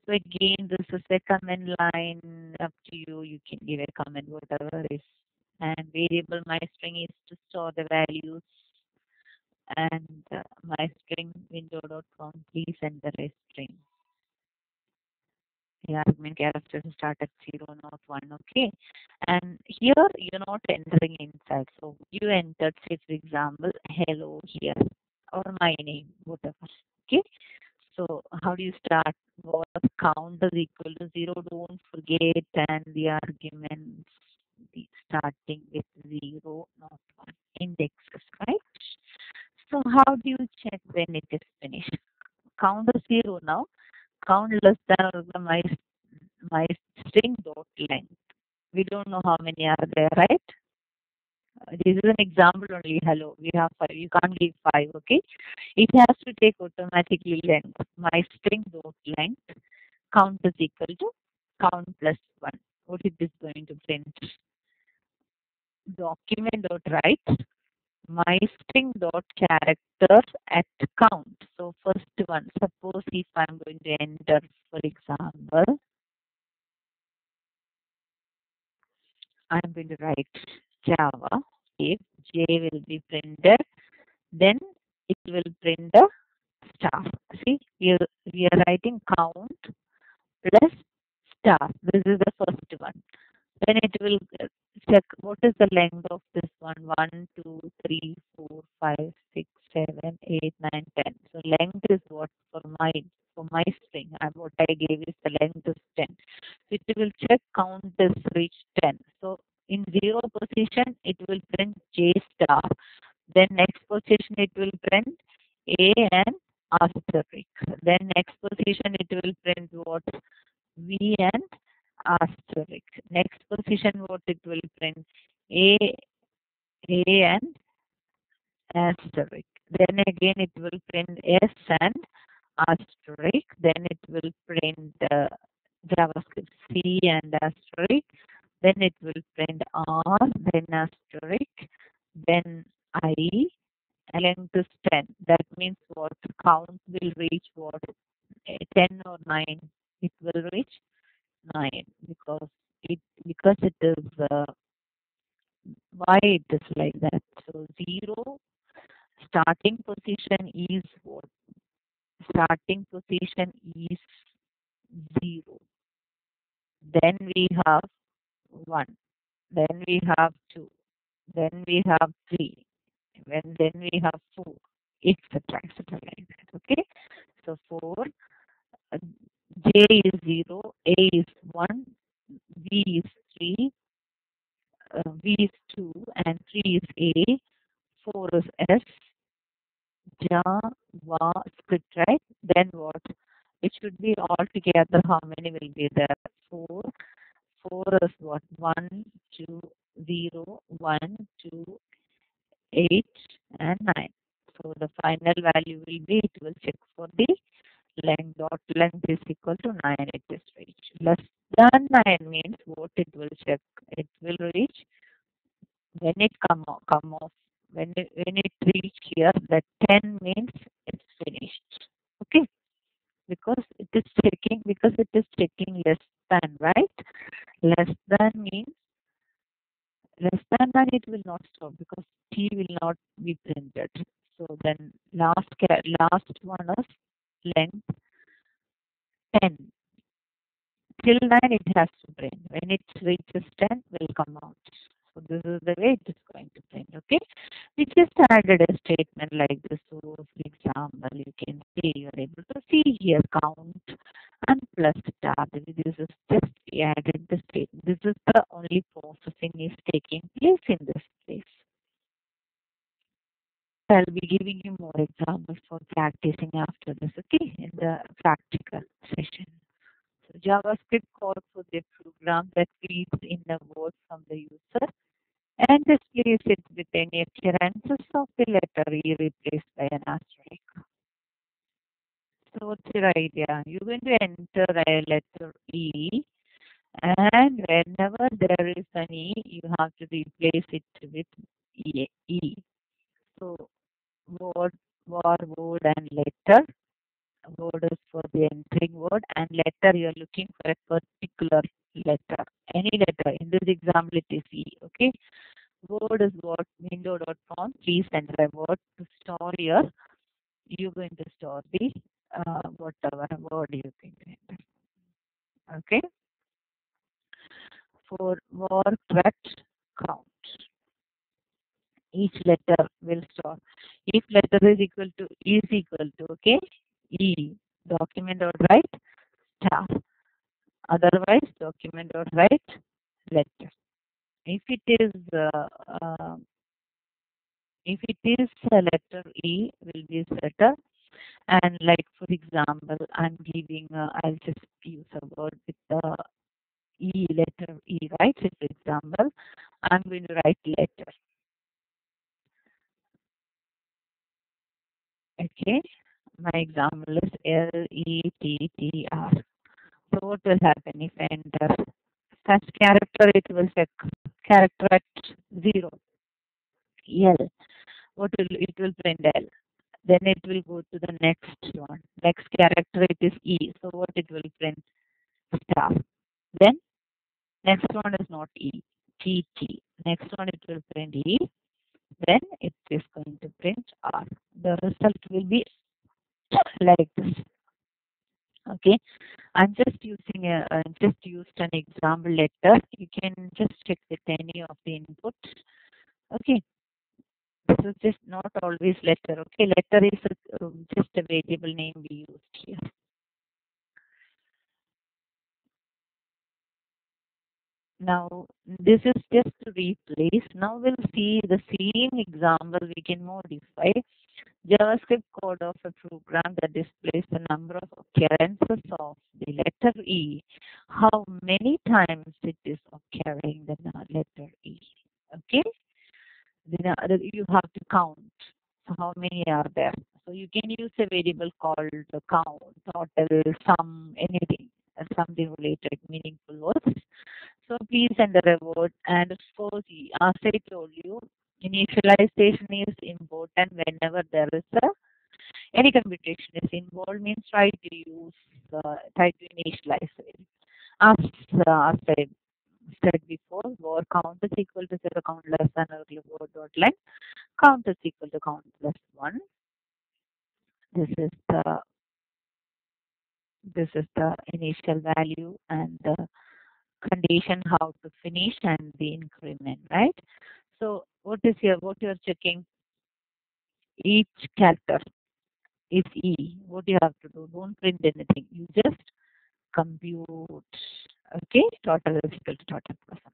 So again, this is a command line up to you. You can give a comment, whatever is. And variable my string is to store the values. And my string window.com, please enter a string. The argument characters start at 0, not 1. Okay. And here you're not entering inside. So you entered, say, for example, hello here or my name, whatever. Okay. So how do you start? What count is equal to 0? Don't forget, and the arguments starting with 0, not 1. Indexes, right? So how do you check when it is finished? Count is 0 now. Count less than or equal to my string dot length. We don't know how many are there, right? This is an example only. Hello, we have 5. You can't give 5, okay? It has to take automatically length. My string dot length count is equal to count plus 1. What it is going to print? Document dot write my string dot character at count. So first one, suppose if I'm going to enter, for example, I'm going to write Java. If J will be printed, then it will print the star. See, we are writing count plus star. This is the first one. Then it will check what is the length of this one. 1, 2, 3, 4, 5, 6, 7, 8, 9, 10. So length is what for my string. And what I gave is the length is 10. So it will check count is reached 10. So in 0 position it will print J star. Then next position it will print A and asterisk. Then next position it will print what? V and asterisk. Next position what it will print? A, A and asterisk. Then again it will print S and asterisk. Then it will print JavaScript C and asterisk. Then it will print R, then asterisk, then I, and length is 10. That means what? Count will reach what? 10 or 9. It will reach 9 because it is why it is like that. So 0 starting position is what? Starting position is 0. Then we have 1. Then we have 2. Then we have 3. Then we have 4, etc. etc. like that. Okay. So 4, uh, J is 0, A is 1, V is 3, V is 2, and 3 is A, 4 is S, JavaScript, right? Then what? It should be all together. How many will be there? 4. 4 is what? 1, 2, 0, 1, 2, 8, and 9. So the final value will be, it will check for the length. Dot length is equal to 9. It is reached. Less than 9 means what it will check? It will reach When it come off, when it reach here, that 10 means it's finished. Okay, because it is checking less than, right? Less than means less than it will not stop because T will not be printed. So then last one is length 10. Till 9 it has to print. When it reaches 10, will come out. So this is the way it is going to print. Okay. We just added a statement like this. So for example, you can see you are able to see here count and plus tab. This is just we added the statement. This is the only processing is taking place in this place. I'll be giving you more examples for practicing after this, okay, in the practical session. So JavaScript code for the program that reads in the word from the user and displays it with any occurrences of the letter E replaced by an asterisk. So what's your idea? You're going to enter a letter E, and whenever there is an E, you have to replace it with E. So word, word and letter. Word is for the entering word, and letter you are looking for a particular letter. Any letter. In this example, it is E. Okay. Word is what window.com. Please enter a word to store here. You're going to store the whatever word you think. Okay. For work cut count. Each letter will store. If letter is equal to okay, E document dot write star. Otherwise document dot write letter. If it is if it is a letter E will be letter, and like for example I'm giving I'll just use a word with the E letter E, right? So for example I'm going to write letter. Okay, my example is LETTR. So what will happen if I enter first character? It will check character at 0. L. What will it will print L. Then it will go to the next one. Next character it is E. So what it will print? Star. Then next one is not E. T T. Next one it will print E. Then it is going to print R. The result will be like this. Okay. I'm just using just used an example letter. You can just check with any of the inputs. Okay. This is just not always letter. Okay. Letter is just a variable name we used here. Now, this is just to replace. Now we'll see the same example we can modify. JavaScript code of a program that displays the number of occurrences of the letter E. How many times it is occurring the letter E. Okay? Then you have to count. So how many are there? So you can use a variable called count, total, sum, anything, something related, meaningful words. So please enter a word, and of course, as I told you, initialization is important whenever there is any computation is involved. Means try to initialize it. As I said before, word count is equal to 0, count less than earlier word dot length. Count is equal to count plus 1. This is the this is the initial value and the condition how to finish and the increment, right? So what you're checking? Each character is E. What you have to do? Don't print anything. You just compute. Okay, total is equal to total plus 1.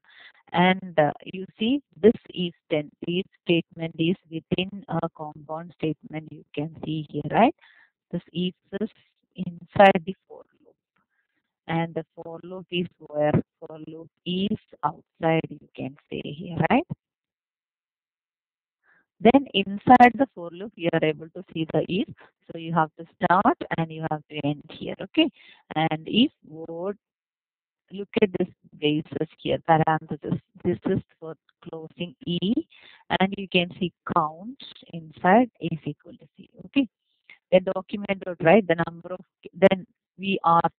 And you see this is 10. This statement is within a compound statement. You can see here, right? This if is inside the for loop, and the for loop is where for loop is outside. You can say here, right? Then inside the for loop, you are able to see the if. So you have to start and you have to end here. Okay. And if word, look at this basis here, parenthesis. This is for closing E, and you can see count inside is equal to C. Okay. Then document dot write the number of, then we are,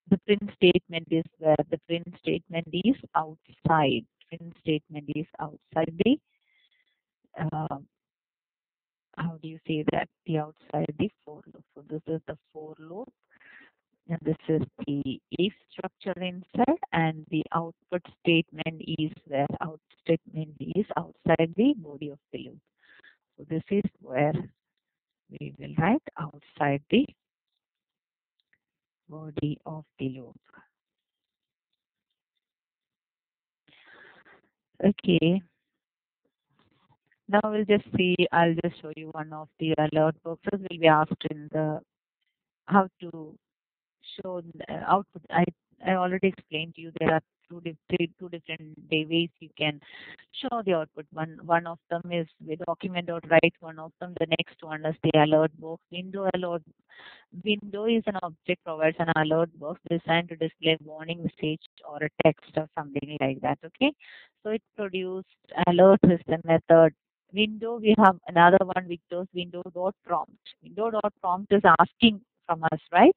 the print statement is where the print statement is outside. Print statement is outside the, uh, how do you say that? The outside the for loop. So this is the for loop, and this is the if structure inside, and the output statement is where out statement is outside the body of the loop. So this is where we will write outside the body of the loop. Okay. Now we'll just see, I'll just show you one of the alert boxes will be asked in the, how to show the output. I already explained to you there are two different ways you can show the output. One of them is the document dot write. One of them, the next one is the alert box. Window is an object provides an alert box designed to display warning message or a text or something like that. Okay, so it produced alert is the method. Window, we have another one, Windows window dot prompt. Window dot prompt is asking from us, right?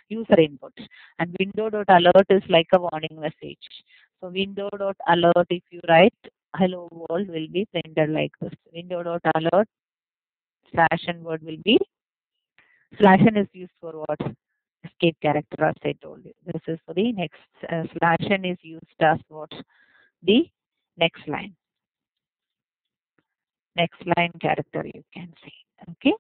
User input. And window dot alert is like a warning message. So window dot alert, if you write hello world, will be printed like this. Window dot alert slash n word will be, slash n is used for what? Escape character, as I told you. This is for the next, slash n is used as what? The next line. Next line character you can see. Okay.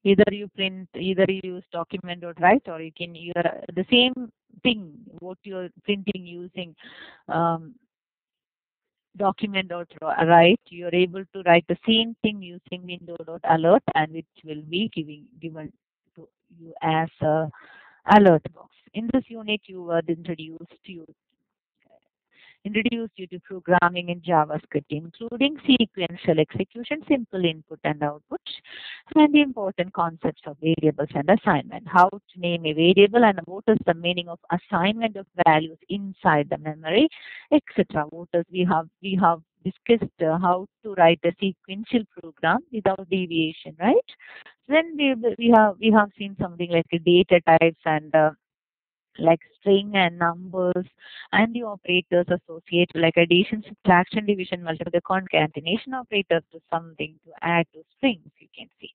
Either you print, either you use document dot write, or you can use the same thing what you're printing using um, document dot write. You're able to write the same thing using window dot alert, and which will be given to you as a alert box. In this unit, you were introduced you to programming in JavaScript, including sequential execution, simple input and output, and the important concepts of variables and assignment. How to name a variable and what is the meaning of assignment of values inside the memory, etc. We have discussed how to write a sequential program without deviation, right? Then we have seen something like the data types and like string and numbers, and the operators associated like addition, subtraction, division, multiplication, concatenation operators to something to add to strings, you can see.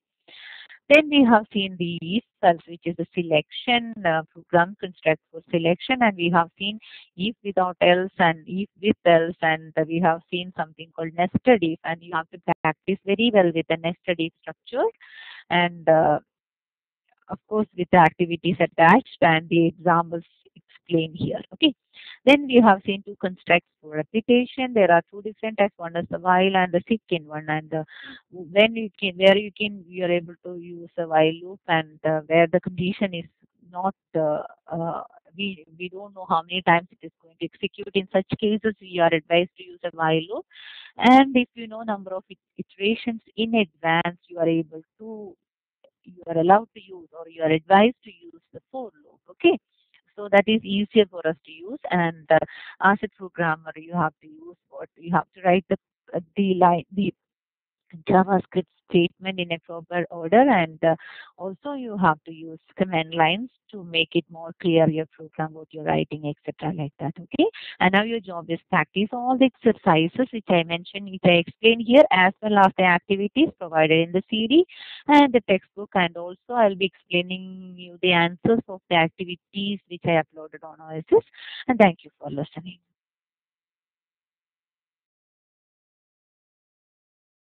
Then we have seen the if else, which is the selection program construct for selection, and we have seen if without else and if with else, and we have seen something called nested if, and you have to practice very well with the nested if structure, and of course with the activities attached and the examples explained here. Okay. Then we have seen two constructs for repetition. There are two different types. One is the while and the second one. And when you can, where you are able to use a while loop, and where the condition is not, we don't know how many times it is going to execute. In such cases, we are advised to use a while loop. And if you know number of iterations in advance, you are allowed to use, or you are advised to use the for loop. Okay, so that is easier for us to use. And as a programmer, you have to use what you have to write the JavaScript statement in a proper order, and also you have to use command lines to make it more clear your program, what you're writing, etc. like that. Okay, and now your job is practice all the exercises which I mentioned, which I explained here, as well as the activities provided in the CD and the textbook, and also I'll be explaining you the answers of the activities which I uploaded on OSS. And thank you for listening.